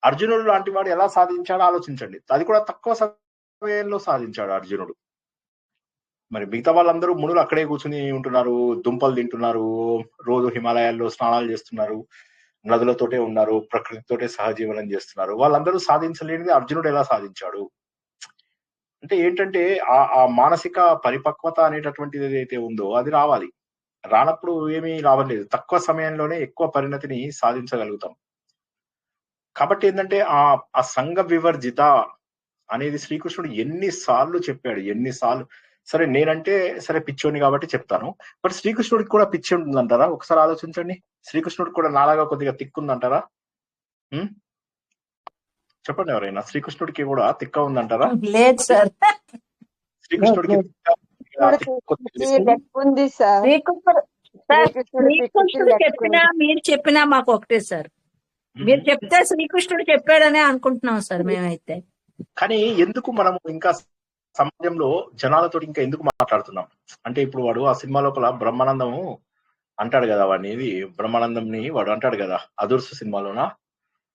అర్జునుడు లాంటి వాడు ఎలా సాధించాడో ఆలోచించండి. అది కూడా తక్కువ సమయంలో సాధించాడు అర్జునుడు. మరి మిగతా వాళ్ళందరూ మునులు అక్కడే కూర్చుని ఉంటున్నారు, దుంపలు తింటున్నారు, రోజు హిమాలయాల్లో స్నానాలు చేస్తున్నారు, నదులతోటే ఉన్నారు, ప్రకృతితోటే సహజీవనం చేస్తున్నారు. వాళ్ళందరూ సాధించలేనిది అర్జునుడు ఎలా సాధించాడు? అంటే ఏంటంటే ఆ మానసిక పరిపక్వత అనేటటువంటిది ఏదైతే ఉందో అది రావాలి. రానప్పుడు ఏమీ లాభం లేదు. తక్కువ సమయంలోనే ఎక్కువ పరిణతిని సాధించగలుగుతాం. కాబట్టి ఏంటంటే ఆ సంఘ వివర్జిత అనేది శ్రీకృష్ణుడు ఎన్నిసార్లు చెప్పాడు, ఎన్నిసార్లు. సరే నేనంటే సరే పిచ్చోని కాబట్టి చెప్తాను. బట్ శ్రీకృష్ణుడికి కూడా పిచ్చి ఉంటుందంటారా? ఒకసారి ఆలోచించండి. శ్రీకృష్ణుడికి కూడా నాలాగా కొద్దిగా తిక్కుందంటారా? చెప్పండి ఎవరైనా. శ్రీకృష్ణుడికి కూడా తిక్క ఉందంటారా? లేదు సార్. శ్రీకృష్ణుడికి ఉంది సార్. శ్రీకృష్ణుడు చెప్పినా మీరు చెప్పినా మాకు ఒకటే సార్. మీరు చెప్తే శ్రీకృష్ణుడు చెప్పాడనే అనుకుంటున్నాం సార్ మేమైతే. కానీ ఎందుకు మనము ఇంకా సమాజంలో జనాలతో ఇంకా ఎందుకు మాట్లాడుతున్నాం అంటే, ఇప్పుడు వాడు ఆ సినిమా లోపల బ్రహ్మానందము అంటాడు కదా, వాడిని బ్రహ్మానందంని వాడు అంటాడు కదా అదుర్సు సినిమాలోన,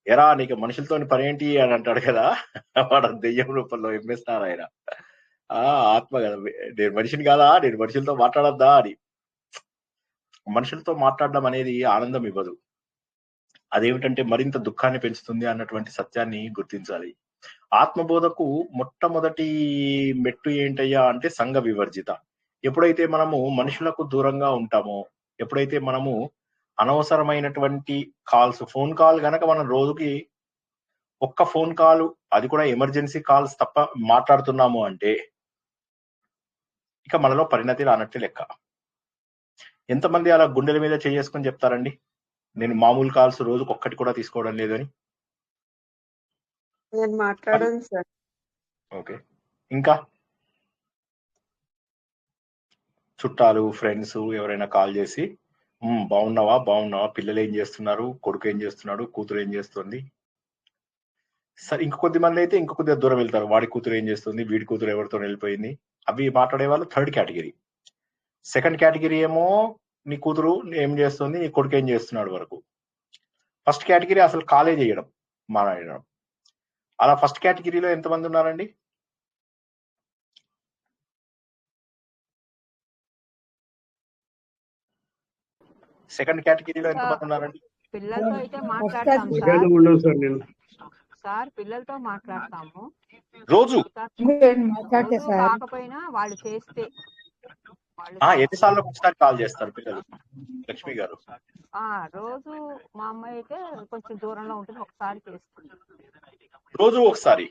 ఎరా నీకు మనుషులతో పని ఏంటి అని అంటాడు కదా. వాడు దెయ్యం రూపంలో ఎంఎస్ నారాయణ ఆత్మ కదా, నేను మనిషిని కాదా, నేను మనుషులతో మాట్లాడద్దా అని. మనుషులతో మాట్లాడడం అనేది ఆనందం ఇవ్వదు, అదేమిటంటే మరింత దుఃఖాన్ని పెంచుతుంది అన్నటువంటి సత్యాన్ని గుర్తించాలి. ఆత్మబోధకు మొట్టమొదటి మెట్టు ఏంటయ్యా అంటే సంఘ వివర్జిత. ఎప్పుడైతే మనము మనుషులకు దూరంగా ఉంటామో, ఎప్పుడైతే మనము అనవసరమైనటువంటి కాల్స్, ఫోన్ కాల్ గనక మనం రోజుకి ఒక్క ఫోన్ కాల్, అది కూడా ఎమర్జెన్సీ కాల్స్ తప్ప మాట్లాడుతున్నాము అంటే ఇక మనలో పరిణతి రానట్టే లెక్క. ఎంతమంది అలా గుండెల మీద చేసుకొని చెప్తారండి, నేను మామూలు కాల్స్ రోజుకు ఒక్కటి కూడా తీసుకోవడం లేదని? నేను మాట్లాడాను సార్. ఓకే, ఇంకా చుట్టాలు, ఫ్రెండ్స్ ఎవరైనా కాల్ చేసి బాగున్నావా, పిల్లలు ఏం చేస్తున్నారు, కొడుకు ఏం చేస్తున్నాడు, కూతురు ఏం చేస్తుంది. సరే, ఇంకొద్ది మంది అయితే ఇంకొద్దిగా దూరం వెళ్తారు, వాడి కూతురు ఏం చేస్తుంది, వీడి కూతురు ఎవరితో వెళ్ళిపోయింది, అవి మాట్లాడే వాళ్ళు థర్డ్ కేటగిరీ. సెకండ్ కేటగిరీ ఏమో నీ కూతురు ఏం చేస్తుంది, నీ కొడుకు ఏం చేస్తున్నాడు వరకు. ఫస్ట్ కేటగిరీ అసలు కాలే చేయడం, మాట్లాడడం. అలా ఫస్ట్ కేటగిరీలో ఎంతమంది ఉన్నారండి? సెకండ్ కేటగిరీలో ఎంతమంది ఉన్నారండి? పిల్లలతో అయితే మాట్లాడతాం సార్, పిల్లలతో మాట్లాడతాము రోజు. కాకపోయినా వాళ్ళు చేస్తే ఎన్నిసార్లు ఒకసారి కాల్ చేస్తారు పిల్లలు? లక్ష్మి గారు, రోజు మా అమ్మాయి అయితే కొంచెం దూరంలో ఉంటుంది, ఒకసారి చేస్తుంది. రోజు ఒకసారి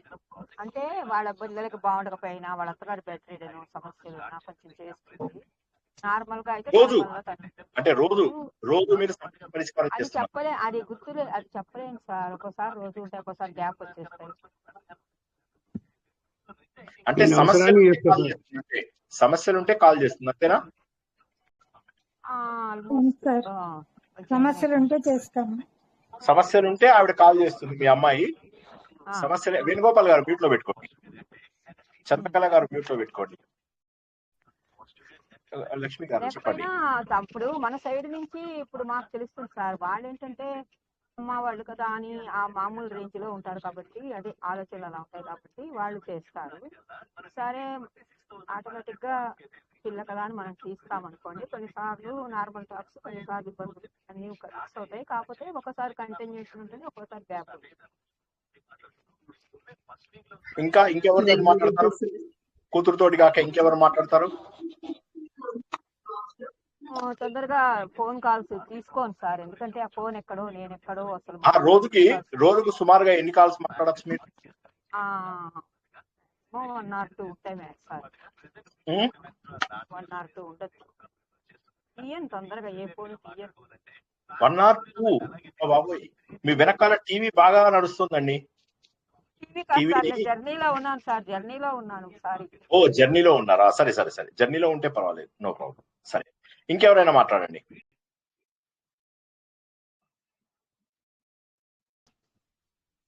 అంటే వాళ్ళ పిల్లలకి బాగుండకపోయినా, వాళ్ళ అత్తగారి బెడ్రీడను సమస్యలు ఉన్నా కొంచెం చేస్తుంది. నార్మల్ గా అయితే అంటే రోజు మీరు అది చెప్పలే, అది గుర్తులే, అది చెప్పలేను సార్. ఒక్కోసారి రోజు ఉంటే ఒక్కోసారి గ్యాప్ వచ్చేస్తాయి. అంటే సమస్యలు ఉంటే కాల్ చేస్తుంది అంతేనా? సమస్యలు ఉంటే చేస్తాము. సమస్యలు ఉంటే ఆవిడ కాల్ చేస్తుంది మీ అమ్మాయి. సమస్యలు వేణుగోపాల్ గారు మ్యూట్ లో పెట్టుకోండి, చంద్రకళ గారు మ్యూట్ లో పెట్టుకోండి. లక్ష్మి గారు చెప్పండి. అప్పుడు మన సైడ్ నుంచి ఇప్పుడు మాకు తెలుస్తుంది సార్, వాళ్ళు ఏంటంటే అమ్మ వాళ్ళు కదా అని ఆ మామూలు రేంజ్ లో ఉంటారు కాబట్టి, అదే ఆలోచనలు అలా ఉంటాయి కాబట్టి వాళ్ళు చేస్తారు. సరే ఆటోమేటిక్ గా పిల్ల కదా అని మనం తీస్తామనుకోండి, కొన్నిసార్లు నార్మల్ టాక్స్, కొన్నిసార్లు ఇబ్బందులు అన్ని కలిసి అవుతాయి. కాకపోతే ఒకసారి కంటిన్యూషన్ ఉంటుంది, ఒక్కోసారి గ్యాప్ ఉంటుంది. ఇంకా ఇంకెవరు మాట్లాడతారు? కూతురుతోటి కాక ఇంకెవరు మాట్లాడతారు? తొందరగా ఫోన్ కాల్స్ తీసుకోను సార్, ఎందుకంటే ఆ ఫోన్ ఎక్కడో నేను ఎక్కడో అసలు. రోజుకు సుమారుగా ఎన్ని కాల్స్ మాట్లాడచ్చు మీరు? 1 or 2 ఉంటాయి సార్. 1 or 2 ఉండొచ్చు. తీయను తొందరగా, ఏ ఫోన్ తీయను. 1 or 2? బాబోయ్, మీ వెనకాల టీవీ బాగా నడుస్తుందండి. జర్నీలో ఉన్నాను సార్, జర్నీలో ఉన్నాను సారీ. ఓ, జర్నీలో ఉన్నారా? సరే, జర్నీలో ఉంటే పర్వాలేదు, నో ప్రాబ్లం. సరే, ఇంకెవరైనా మాట్లాడండి.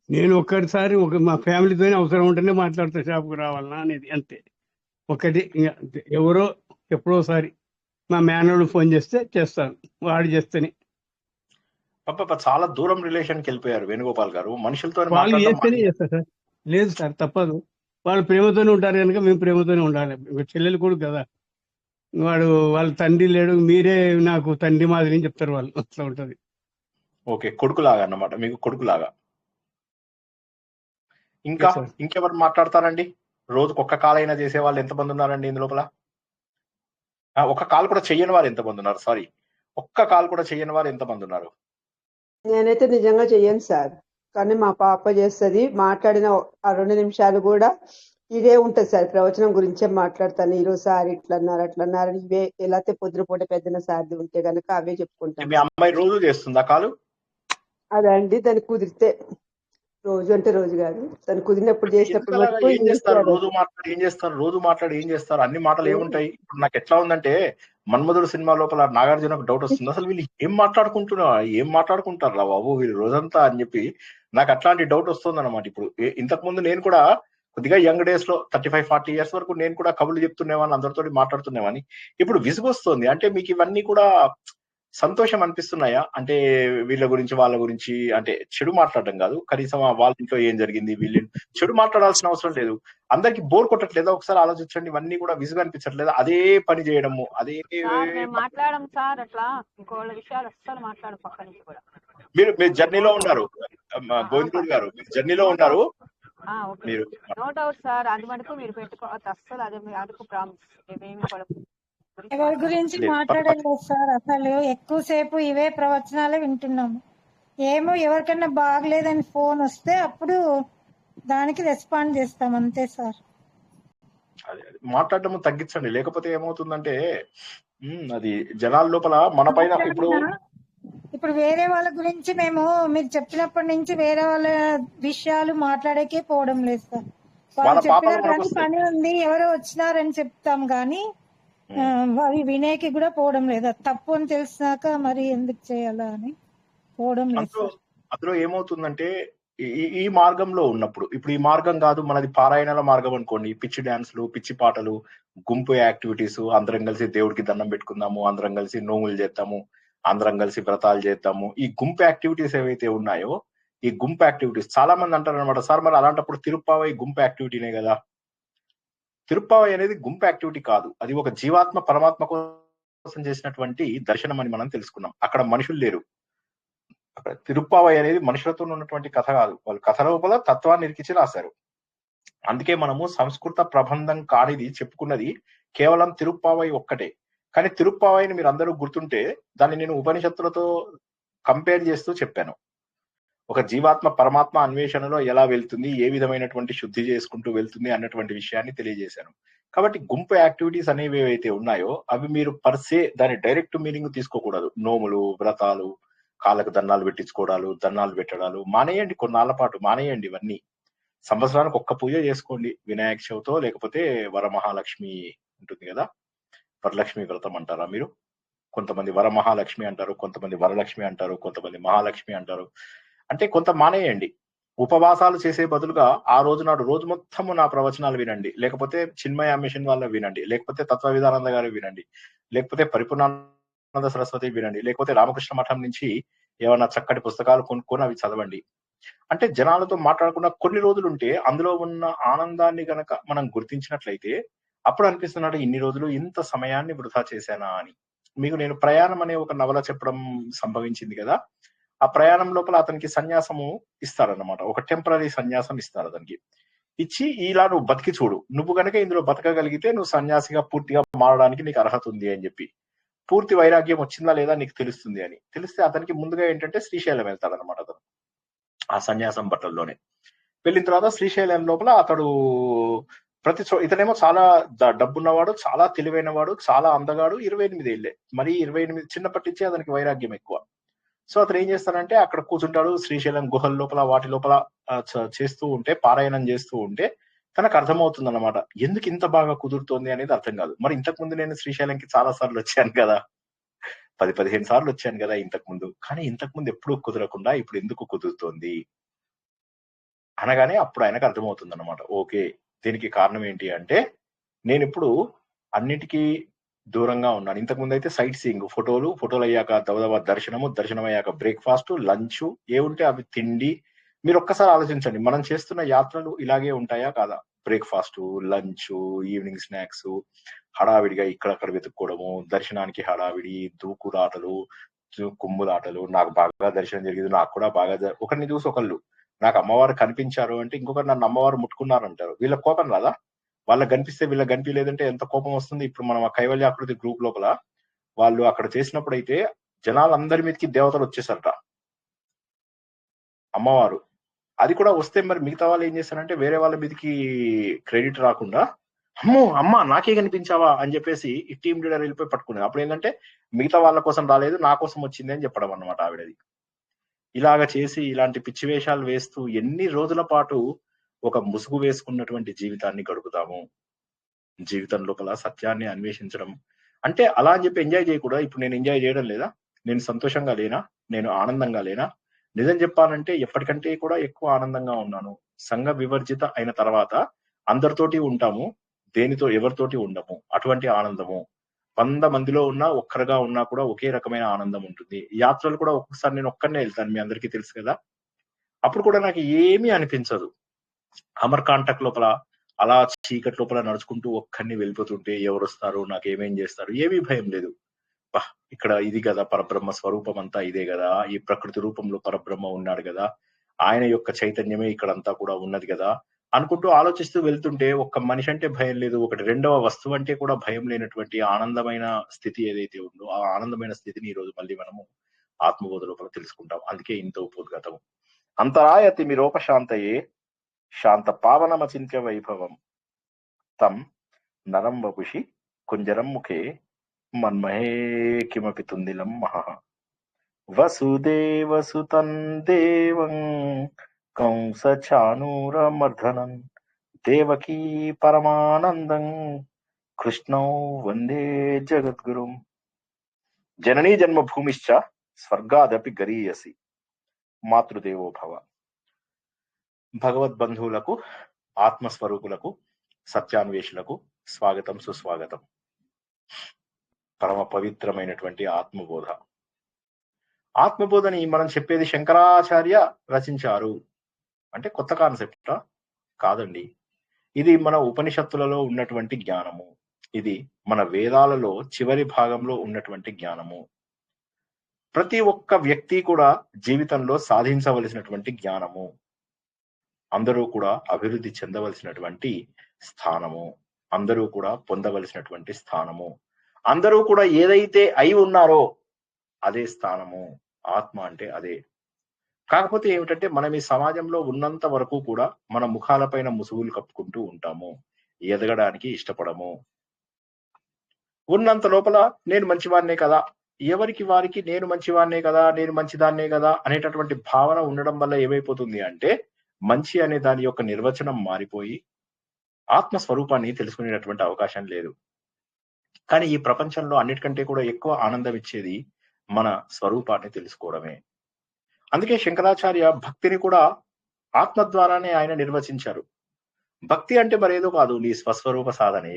నేను ఒక్కసారి మా ఫ్యామిలీతోనే అవసరం ఉంటేనే మాట్లాడుతా, షాప్కి రావాలన్నా అనేది అంతే. ఒకటి ఎవరో ఎప్పుడోసారి మా మేనోడు ఫోన్ చేస్తే చేస్తాను, వాడు చేస్తేనే. పాప చాలా దూరం రిలేషన్కి వెళ్ళిపోయారు వేణుగోపాల్ గారు. మనుషులతో వాళ్ళు మాట్లాడడం చేస్తేనే చేస్తారు సార్. లేదు సార్, తప్పదు. వాళ్ళు ప్రేమతోనే ఉంటారు కనుక మేము ప్రేమతోనే ఉండాలి. ఒక చెల్లెలు కొడుకు కదా, వాళ్ళ తండ్రి లేడు, మీరే నాకు తండ్రి మాదిరి అని చెప్తారు వాళ్ళు. అట్లా ఉంటది. ఓకే, కొడుకులాగా అన్నమాట, మీకు కొడుకులాగా. ఇంకా Yes, sir. ఇంకెవరు మాట్లాడతారండి? రోజుకు ఒక్క కాల్ అయినా చేసే వాళ్ళు ఎంతమంది ఉన్నారండి ఇందు లోపల? ఒక్క కాల్ కూడా చెయ్యని వారు ఎంతమంది ఉన్నారు? సారీ, ఒక్క కాల్ కూడా చెయ్యని వారు ఎంతమంది ఉన్నారు? నేనైతే నిజంగా చెయ్యను సార్, కానీ మా పాప చేస్తుంది. మాట్లాడిన ఆ 2 నిమిషాలు కూడా ఇదే ఉంటది సార్, ప్రవచనం గురించే మాట్లాడతాను. ఈరోజు సార్ ఇట్లా అన్నారు అట్లా అన్నారు, ఇవే ఎలా పొద్దునపూట పెద్దన సార్ది ఉంటే గనక అవే చెప్పుకుంటాను మీ సార్. అమ్మాయి రోజు చేస్తుందా కాలు? అదండి, దానికి కుదిరితే. రోజు అంటే రోజు కాదు, దానికి కుదిరినప్పుడు ఎందుకు చేసినప్పుడు అలాగా? మటుకు ఏం ఈ చేస్తారు? విషయాలు రోజు మాట్లాడి ఏం చేస్తారు? రోజు మాట్లాడి ఏం చేస్తారు? అన్ని మాటలు ఏముంటాయి? ఇప్పుడు నాకు ఎట్లా ఉందంటే, మన్మధుడు సినిమా లోపల నాగార్జునకు డౌట్ వస్తుంది, అసలు వీళ్ళు ఏం మాట్లాడుకుంటారు రా బాబు వీళ్ళు రోజంతా అని చెప్పి నాకు అట్లాంటి డౌట్ వస్తుంది అనమాట. ఇప్పుడు ఇంతకు ముందు నేను కూడా కొద్దిగా యంగ్ డేస్ లో 35-40 years వరకు నేను కూడా కబుర్లు చెప్తుండేవాడిని, అందరితో మాట్లాడుతుండేవాడిని. ఇప్పుడు విసుగొస్తుంది. అంటే మీకు ఇవన్నీ కూడా సంతోషం అనిపిస్తున్నాయా? అంటే వీళ్ళ గురించి వాళ్ళ గురించి అంటే చెడు మాట్లాడడం కాదు, కనీసం వాళ్ళ ఇంట్లో ఏం జరిగింది, వీళ్ళు చెడు మాట్లాడాల్సిన అవసరం లేదు. అందరికి బోర్ కొట్టట్లేదా? ఒకసారి ఆలోచించండి. ఇవన్నీ కూడా విసుగు అనిపించట్లేదా? అదే పని చేయడము, అదే సార్ మేము మాట్లాడడం సార్ అట్లా, ఇంకోళ్ళ విషయాలు అస్సలు మాట్లాడడం పక్క నుంచి కూడా. మీరు జర్నీలో ఉన్నారు గోవింద్ గారు, మీరు జర్నీలో ఉన్నారు. ఓకే, మీరు నో డౌట్ సార్, అది మటుకు మీరు పెట్టుకోవచ్చు అస్సలు. అదే అదుపు ప్రామిస్, మేమేమి కూడా ఎవరి గురించి లేదు. మాట్లాడలేదు సార్. అసలు ఎక్కువసేపు ఇవే ప్రవచనాలే వింటున్నాము. ఏమో ఎవరికైనా బాగలేదని ఫోన్ వస్తే అప్పుడు దానికి రెస్పాండ్ చేస్తాం, అంతే సార్. మాట్లాడడం తగ్గించండి, లేకపోతే ఏమవుతుందంటే అది జనాల లోపల మన పైన ఇప్పుడు వేరే వాళ్ళ గురించి మేము మీరు చెప్పినప్పటి నుంచి వేరే వాళ్ళ విషయాలు మాట్లాడకే పోవడం లేదు సార్. వాళ్ళు చెప్పినారు కానీ పని ఉంది, ఎవరో వచ్చినారని చెప్తాం కానీ అవి వినేకి కూడా పోవడం లేదు. అది తప్పు అని తెలిసినాక మరి ఎందుకు చేయాలా అని పోవడం లేదు సార్. అందులో ఏమవుతుందంటే ఈ మార్గంలో ఉన్నప్పుడు, ఇప్పుడు ఈ మార్గం కాదు మనది పారాయణాల మార్గం అనుకోండి, పిచ్చి డాన్స్లు, పిచ్చి పాటలు, గుంపు యాక్టివిటీస్, అందరం కలిసి దేవుడికి దండం పెట్టుకుందాము, అందరం కలిసి నోములు చేద్దాము, అందరం కలిసి వ్రతాలు చేద్దాము, ఈ గుంపు యాక్టివిటీస్ ఏవైతే ఉన్నాయో, ఈ గుంపు యాక్టివిటీస్ చాలా మంది అంటారు అనమాట, సార్ మరి అలాంటప్పుడు తిరుప్పావై గుంపు యాక్టివిటీనే కదా. తిరుప్పావై అనేది గుంపు యాక్టివిటీ కాదు, అది ఒక జీవాత్మ పరమాత్మ కోసం చేసినటువంటి దర్శనం అని మనం తెలుసుకున్నాం. అక్కడ మనుషులు లేరు. తిరుప్పావై అనేది మనుషులతో ఉన్నటువంటి కథ కాదు, వాళ్ళు కథ లోపల తత్వాన్ని ఇరికించి రాశారు. అందుకే మనము సంస్కృత ప్రబంధం కానిది చెప్పుకున్నది కేవలం తిరుప్పావై ఒక్కటే. కానీ తిరుప్పావైని మీరు అందరూ గుర్తుంటే దాన్ని నేను ఉపనిషత్తులతో కంపేర్ చేస్తూ చెప్పాను. ఒక జీవాత్మ పరమాత్మ అన్వేషణలో ఎలా వెళ్తుంది, ఏ విధమైనటువంటి శుద్ధి చేసుకుంటూ వెళ్తుంది అన్నటువంటి విషయాన్ని తెలియజేశాను. కాబట్టి గుంపు యాక్టివిటీస్ అనేవి ఏవైతే ఉన్నాయో అవి మీరు పర్సే దాని డైరెక్ట్ మీనింగ్ తీసుకోకూడదు. నోములు, వ్రతాలు, కాళ్ళకు దండాలు పెట్టించుకోవడాలు, దండాలు పెట్టడాలు మానేయండి, కొన్నాళ్ల పాటు మానేయండి. ఇవన్నీ సంవత్సరానికి ఒక్క పూజ చేసుకోండి, వినాయక చవితో లేకపోతే వరమహాలక్ష్మి ఉంటుంది కదా, వరలక్ష్మి వ్రతం అంటారా మీరు? కొంతమంది వరమహాలక్ష్మి అంటారు, కొంతమంది వరలక్ష్మి అంటారు, కొంతమంది మహాలక్ష్మి అంటారు. అంటే కొంత మానేయండి. ఉపవాసాలు చేసే బదులుగా ఆ రోజు నాడు రోజు మొత్తము నా ప్రవచనాలు వినండి, లేకపోతే చిన్మయ మిషన్ వాళ్ళ వినండి, లేకపోతే తత్వ విధానంద గారు వినండి, లేకపోతే పరిపూర్ణానంద సరస్వతి వినండి, లేకపోతే రామకృష్ణ మఠం నుంచి ఏమైనా చక్కటి పుస్తకాలు కొనుక్కొని అవి చదవండి. అంటే జనాలతో మాట్లాడకుండా కొన్ని రోజులు ఉంటే అందులో ఉన్న ఆనందాన్ని గనక మనం గుర్తించినట్లయితే అప్పుడు అనిపిస్తున్నాడు ఇన్ని రోజులు ఇంత సమయాన్ని వృధా చేశానా అని. మీకు నేను ప్రయాణం అనే ఒక నవల చెప్పడం సంభవించింది కదా, ఆ ప్రయాణం లోపల అతనికి సన్యాసము ఇస్తారన్నమాట, ఒక టెంపరీ సన్యాసం ఇస్తారు అతనికి. ఇచ్చి ఇలా నువ్వు బతికి చూడు, నువ్వు గనక ఇందులో బతకగలిగితే నువ్వు సన్యాసిగా పూర్తిగా మారడానికి నీకు అర్హత ఉంది అని చెప్పి, పూర్తి వైరాగ్యం వచ్చిందా లేదా నీకు తెలుస్తుంది అని తెలిస్తే అతనికి ముందుగా ఏంటంటే శ్రీశైలం వెళ్తాడనమాట. అతను ఆ సన్యాసం బట్టల్లోనే వెళ్ళిన తర్వాత శ్రీశైలం లోపల అతడు ఇతనేమో చాలా డబ్బున్నవాడు, చాలా తెలివైన వాడు, చాలా అందగాడు, 28 ఏళ్ళే, మరి 28 చిన్నప్పటి నుంచి అతనికి వైరాగ్యం ఎక్కువ. సో అతను ఏం చేస్తాడంటే అక్కడ కూర్చుంటాడు శ్రీశైలం గుహల లోపల, వాటి లోపల చేస్తూ ఉంటే, పారాయణం చేస్తూ ఉంటే తనకు అర్థమవుతుంది అన్నమాట, ఎందుకు ఇంత బాగా కుదురుతోంది అనేది అర్థం కాదు. మరి ఇంతకు ముందు నేను శ్రీశైలంకి చాలా సార్లు వచ్చాను కదా, 10-15 సార్లు వచ్చాను కదా ఇంతకు ముందు, కానీ ఇంతకు ముందు ఎప్పుడు కుదరకుండా ఇప్పుడు ఎందుకు కుదురుతోంది అనగానే అప్పుడు ఆయనకు అర్థమవుతుంది అన్నమాట. ఓకే, దీనికి కారణం ఏంటి అంటే నేను ఇప్పుడు అన్నిటికీ దూరంగా ఉన్నాను. ఇంతకుముందు అయితే సైట్ సీయింగ్, ఫోటోలు అయ్యాక దవదవ దర్శనం అయ్యాక బ్రేక్‌ఫాస్ట్, లంచ్ ఏవుంటే అవి తిండి. మీరొక్కసారి ఆలోచించండి. మనం చేస్తున్న యాత్రలు ఇలాగే ఉంటాయా? కాదా? బ్రేక్‌ఫాస్టు, లంచు, ఈవినింగ్ స్నాక్సు, హడావిడిగా ఇక్కడక్కడ వెతుక్కోవడము, దర్శనానికి హడావిడి, దూకుడాటలు, కుమ్ములాటలు. నాకు బాగా దర్శనం జరిగింది. నాకు కూడా బాగా ఒకరిని చూసి ఒకళ్ళు. నాకు అమ్మవారు కనిపించారు అంటే ఇంకొకరు నన్ను అమ్మవారు ముట్టుకున్నారంటారు. వీళ్ళకి కోపం రాదా? వాళ్ళకి కనిపిస్తే వీళ్ళకి కనిపియలేదంటే ఎంత కోపం వస్తుంది? ఇప్పుడు మనం ఆ కైవల్యాకృతి గ్రూప్ లోపల వాళ్ళు అక్కడ చేసినప్పుడైతే జనాలందరి మీదకి దేవతలు వచ్చేసారట. అమ్మవారు. అది కూడా వస్తే మరి మిగతా వాళ్ళు ఏం చేస్తారంటే వేరే వాళ్ళ మీదకి క్రెడిట్ రాకుండా అమ్మో అమ్మ నాకే కనిపించావా అని చెప్పేసి ఈ టీమ్ లీడర్ వెళ్ళిపోయి పట్టుకునేది. అప్పుడు ఏంటంటే మిగతా వాళ్ళ కోసం రాలేదు, నా కోసం వచ్చింది అని చెప్పడం అన్నమాట ఆవిడది. ఇలాగ చేసి ఇలాంటి పిచ్చి వేషాలు వేస్తూ ఎన్ని రోజుల పాటు ఒక ముసుగు వేసుకున్నటువంటి జీవితాన్ని గడుపుతాము. జీవితం లోపల సత్యాన్ని అన్వేషించడం అంటే అలా అని చెప్పి ఎంజాయ్ చేయకూడదా? ఇప్పుడు నేను ఎంజాయ్ చేయడం లేదా? నేను సంతోషంగా లేనా? నేను ఆనందంగా లేనా? నిజం చెప్పాలంటే ఎప్పటికంటే కూడా ఎక్కువ ఆనందంగా ఉన్నాను. సంఘ వివర్జిత అయిన తర్వాత అందరితోటి ఉంటాము, దేనితో ఎవరితోటి ఉండము. అటువంటి ఆనందము 100 మందిలో ఉన్నా ఒక్కరుగా ఉన్నా కూడా ఒకే రకమైన ఆనందం ఉంటుంది. యాత్రలు కూడా ఒక్కొక్కసారి నేను ఒక్కడినే వెళ్తాను, మీ అందరికీ తెలుసు కదా. అప్పుడు కూడా నాకు ఏమీ అనిపించదు. అమర్కాంటక్ లోపల అలా చీకటి లోపల నడుచుకుంటూ ఒక్కడిని వెళ్ళిపోతుంటే ఎవరొస్తారు, నాకేమేం చేస్తారు, ఏమీ భయం లేదు. ఇక్కడ ఇది కదా పరబ్రహ్మ స్వరూపం అంతా ఇదే కదా, ఈ ప్రకృతి రూపంలో పరబ్రహ్మ ఉన్నాడు కదా, ఆయన యొక్క చైతన్యమే ఇక్కడంతా కూడా ఉన్నది కదా అనుకుంటూ ఆలోచిస్తూ వెళ్తుంటే ఒక్క మనిషి అంటే భయం లేదు, ఒకటి రెండవ వస్తువు అంటే కూడా భయం లేనటువంటి ఆనందమైన స్థితి ఏదైతే ఉందో ఆ ఆనందమైన స్థితిని ఈ రోజు మళ్ళీ మనము ఆత్మబోధ లోపల తెలుసుకుంటాం. అందుకే ఇంత ఉపోద్ఘాతం. అంతరాయతి మీరోపశాంతయే శాంత పావనమచింత్య వైభవం తం నరం వపుషి కుంజరం ముఖే మన్మహే కిమపి తుందిలం మహః వసుదేవసుతం దేవం కంసచానూరమర్ధనం దేవకీ పరమానందం కృష్ణౌ వందే జగద్గురుం. జననీ జన్మభూమిశ్చ స్వర్గాదపి గరీయసి మాతృదేవో భవ. భగవద్బంధువులకు, ఆత్మస్వరూపులకు, సత్యాన్వేషులకు స్వాగతం, సుస్వాగతం. పరమ పవిత్రమైనటువంటి ఆత్మబోధ. ఆత్మబోధని మనం చెప్పేది శంకరాచార్య రచించారు అంటే కొత్త కాన్సెప్టా? కాదండి. ఇది మన ఉపనిషత్తులలో ఉన్నటువంటి జ్ఞానము. ఇది మన వేదాలలో చివరి భాగంలో ఉన్నటువంటి జ్ఞానము. ప్రతి ఒక్క వ్యక్తి కూడా జీవితంలో సాధించవలసినటువంటి జ్ఞానము. అందరూ కూడా అభివృద్ధి చెందవలసినటువంటి స్థానము. అందరూ కూడా పొందవలసినటువంటి స్థానము. అందరూ కూడా ఏదైతే అయి ఉన్నారో అదే స్థానము. ఆత్మ అంటే అదే. కాకపోతే ఏమిటంటే మనం ఈ సమాజంలో ఉన్నంత వరకు కూడా మన ముఖాలపైన ముసుగులు కప్పుకుంటూ ఉంటాము, ఎదగడానికి ఇష్టపడము. ఉన్నంత లోపల నేను మంచివాడినే కదా, ఎవరికి వారికి నేను మంచివాడినే కదా, నేను మంచిదాన్నే కదా అనేటటువంటి భావన ఉండడం వల్ల ఏమైపోతుంది అంటే మంచి అనే దాని యొక్క నిర్వచనం మారిపోయి ఆత్మస్వరూపాన్ని తెలుసుకునేటటువంటి అవకాశం లేదు. కానీ ఈ ప్రపంచంలో అన్నిటికంటే కూడా ఎక్కువ ఆనందం ఇచ్చేది మన స్వరూపాన్ని తెలుసుకోవడమే. అందుకే శంకరాచార్య భక్తిని కూడా ఆత్మ ద్వారానే ఆయన నిర్వచించారు. భక్తి అంటే మరేదో కాదు, నీ స్వస్వరూప సాధనే.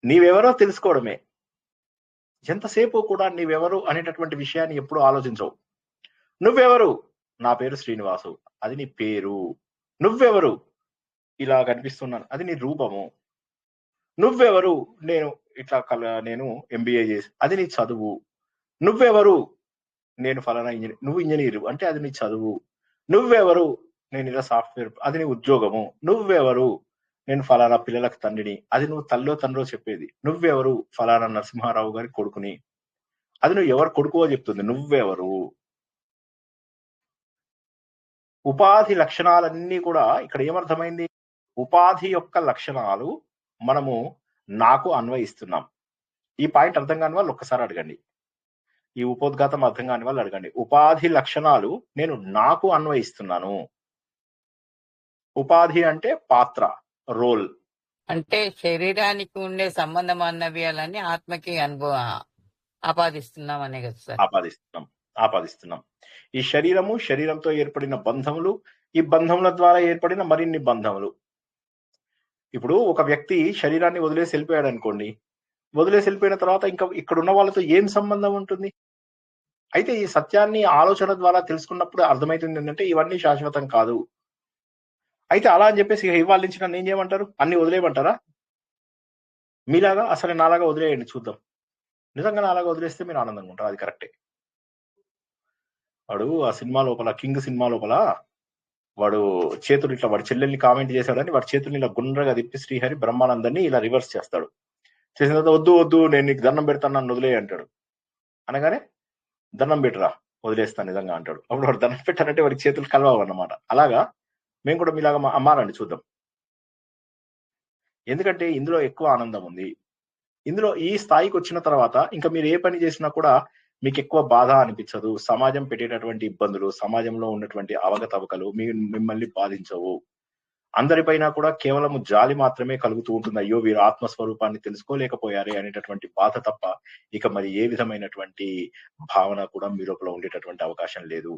నీవెవరో తెలుసుకోవడమే. ఎంతసేపు కూడా నీవెవరు అనేటటువంటి విషయాన్ని ఎప్పుడు ఆలోచించవు. నువ్వెవరు? నా పేరు శ్రీనివాసు, అది నీ పేరు. నువ్వెవరు? ఇలా కనిపిస్తున్నాను, అది నీ రూపము. నువ్వెవరు? నేను ఎంబీఏ చేసి, అది నీ చదువు. నువ్వెవరు? నేను ఫలానా ఇంజనీర్, నువ్వు ఇంజనీర్ అంటే అది నీ చదువు. నువ్వెవరు? నేను ఇలా సాఫ్ట్వేర్, అది నీ ఉద్యోగము. నువ్వెవరు? నేను ఫలానా పిల్లలకు తండ్రిని, అది నువ్వు తల్లో తండ్రో చెప్పేది. నువ్వెవరు? ఫలానా నరసింహారావు గారి కొడుకుని, అది నువ్వు ఎవరు కొడుకువో చెప్తుంది. నువ్వెవరు? ఉపాధి లక్షణాలన్నీ కూడా ఇక్కడ ఏమర్థమైంది? ఉపాధి యొక్క లక్షణాలు మనము నాకు అన్వయిస్తున్నాం. ఈ పాయింట్ అర్థం కాని వాళ్ళు ఒక్కసారి అడగండి. ఈ ఉపోద్ఘాతం అర్థం కాని వాళ్ళు అడగండి. ఉపాధి లక్షణాలు నేను నాకు అన్వయిస్తున్నాను. ఉపాధి అంటే పాత్ర, రోల్. అంటే శరీరానికి ఉండే సంబంధ మానవ్యాలని ఆత్మకి ఆపాదిస్తున్నాం అనే కదా సార్? ఆపాదిస్తున్నాం. ఈ శరీరంతో ఏర్పడిన బంధములు, ఈ బంధముల ద్వారా ఏర్పడిన మరిన్ని బంధములు. ఇప్పుడు ఒక వ్యక్తి శరీరాన్ని వదిలేసి వెళ్ళిపోయాడు అనుకోండి, వదిలేసి వెళ్ళిపోయిన తర్వాత ఇంకా ఇక్కడ ఉన్న వాళ్ళతో ఏం సంబంధం ఉంటుంది? అయితే ఈ సత్యాన్ని ఆలోచన ద్వారా తెలుసుకున్నప్పుడు అర్థమవుతుంది ఏంటంటే ఇవన్నీ శాశ్వతం కాదు. అయితే అలా అని చెప్పేసి ఇవాళ నుంచి నన్ను ఏం చేయమంటారు? అన్ని వదిలేయమంటారా? మీలాగా అసలు నాలాగా వదిలేయండి చూద్దాం. నిజంగా నాలాగా వదిలేస్తే మీరు ఆనందంగా ఉంటారు, అది కరెక్టే. వాడు ఆ సినిమా లోపల, కింగ్ సినిమా లోపల వాడు చేతులు ఇట్లా వాడి చెల్లెల్ని కామెంట్ చేశాడని వాడి చేతుల్ని ఇలా గుండ్రగా తిప్పి శ్రీహరి బ్రహ్మానందాన్ని ఇలా రివర్స్ చేస్తాడు. చేసిన తర్వాత వద్దు వద్దు నేను నీకు దండం పెడతాను నన్ను వదిలే అంటాడు. అనగానే దండం పెట్టురా వదిలేస్తాను నిజంగా అంటాడు. అప్పుడు వాడు దండం పెట్టారంటే వాడికి చేతులు కలవవు అన్నమాట. అలాగా మేము కూడా మీలాగా అమ్మారండి చూద్దాం. ఎందుకంటే ఇందులో ఎక్కువ ఆనందం ఉంది. ఇందులో ఈ స్థాయికి వచ్చిన తర్వాత ఇంకా మీరు ఏ పని చేసినా కూడా మీకు ఎక్కువ బాధ అనిపించదు. సమాజం పెట్టేటటువంటి ఇబ్బందులు, సమాజంలో ఉన్నటువంటి అవకతవకలు మిమ్మల్ని బాధించవు. అందరిపైన కూడా కేవలం జాలి మాత్రమే కలుగుతూ ఉంటుంది. అయ్యో వీరు ఆత్మస్వరూపాన్ని తెలుసుకోలేకపోయారే అనేటటువంటి బాధ తప్ప ఇక మరి ఏ విధమైనటువంటి భావన కూడా మీ లోపల ఉండేటటువంటి అవకాశం లేదు.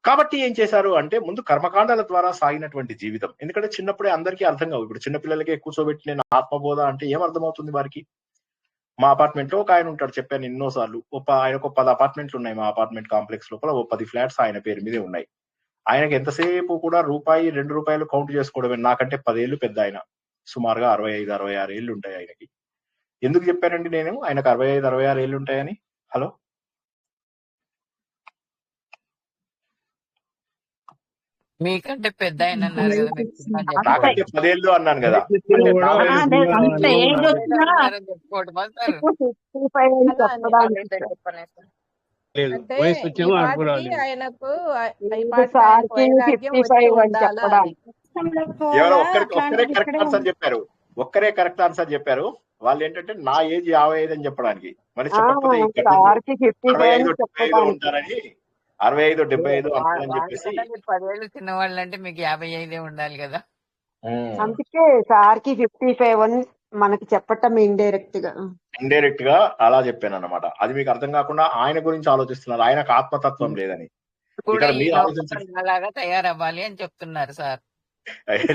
కాబట్టి ఏం చేశారు అంటే ముందు కర్మకాండాల ద్వారా సాగినటువంటి జీవితం. ఎందుకంటే చిన్నప్పుడే అందరికీ అర్థం కావు. ఇప్పుడు చిన్నపిల్లలకే కూర్చోబెట్టి నేను ఆత్మబోధ అంటే ఏం అర్థమవుతుంది వారికి? మా అపార్ట్మెంట్ లో ఒక ఆయన ఉంటాడు, చెప్పాను ఎన్నోసార్లు. ఆయనకు 10 అపార్ట్మెంట్లు ఉన్నాయి మా అపార్ట్మెంట్ కాంప్లెక్స్ లోపల. 10 ఫ్లాట్స్ ఆయన పేరు మీదే ఉన్నాయి. ఆయనకి ఎంతసేపు కూడా రూపాయి 2 రూపాయలు కౌంట్ చేసుకోవడమే. నాకంటే 10 ఏళ్ళు పెద్ద ఆయన, సుమారుగా 65-66 ఏళ్ళు ఉంటాయి ఆయనకి. ఎందుకు చెప్పానండి నేను ఆయనకు 65-66 ఏళ్ళు ఉంటాయని? హలో, మీకంటే పెద్ద ఆయన అన్నారు కదా, మీరు చిన్న అని నాకంటే చెప్పండి. 10 ఏళ్ళు అన్నాను కదా. అంత ఏజ్ వచ్చినా చెప్పుకోవటమా సార్? 65 అని అలా అని చెప్పడానికి అదే చెప్పలేదు సార్. లేదు, అంటే వయసు ఈ వచ్చేమో పాటికి ఆడుకోరాలేదు. ఆయనకు ఈ ఇప్పుడు పాటికి ఆయనకు సార్కి వైరాగ్యం వచ్చి 55 అని ఉండాలా చెప్పడానికి అని. ఎవరో పోలా ఒక్కరే అట్లాంటిది కరెక్ట్ ఇక్కడే ఆన్సర్ చెప్పారు. ఒక్కరే కరెక్ట్ ఆన్సర్ చెప్పారు. వాళ్ళు ఏంటంటే నా ఏజ్ 55 అని చెప్పడానికి. మరి చెప్పకపోతే ఈ గడ్డంలో సార్కి 55 అని 65-75 చెప్పడానికి ఉంటారని, 65-75 అంటారని చెప్పేసి. వాళ్ళకన్నా మీరు 10 ఏళ్ళు చిన్నవాళ్ళు అంటే మీకు 55 ఉండాలి కదా. అందుకే సార్కి 55 అని మనకి చెప్పటం ఇండైరెక్ట్ గా. ఇండైరెక్ట్ గా అలా చెప్పాను అన్నమాట. అది మీకు అర్థం కాకుండా ఆయన గురించి ఆలోచిస్తున్నారు. ఆయనకు ఆత్మతత్వం లేదని. కూడా ఇక్కడ ఈ మీరు లోపల ఆలోచించండి. అలాగా తయారవ్వాలి అని చెప్తున్నారు సార్.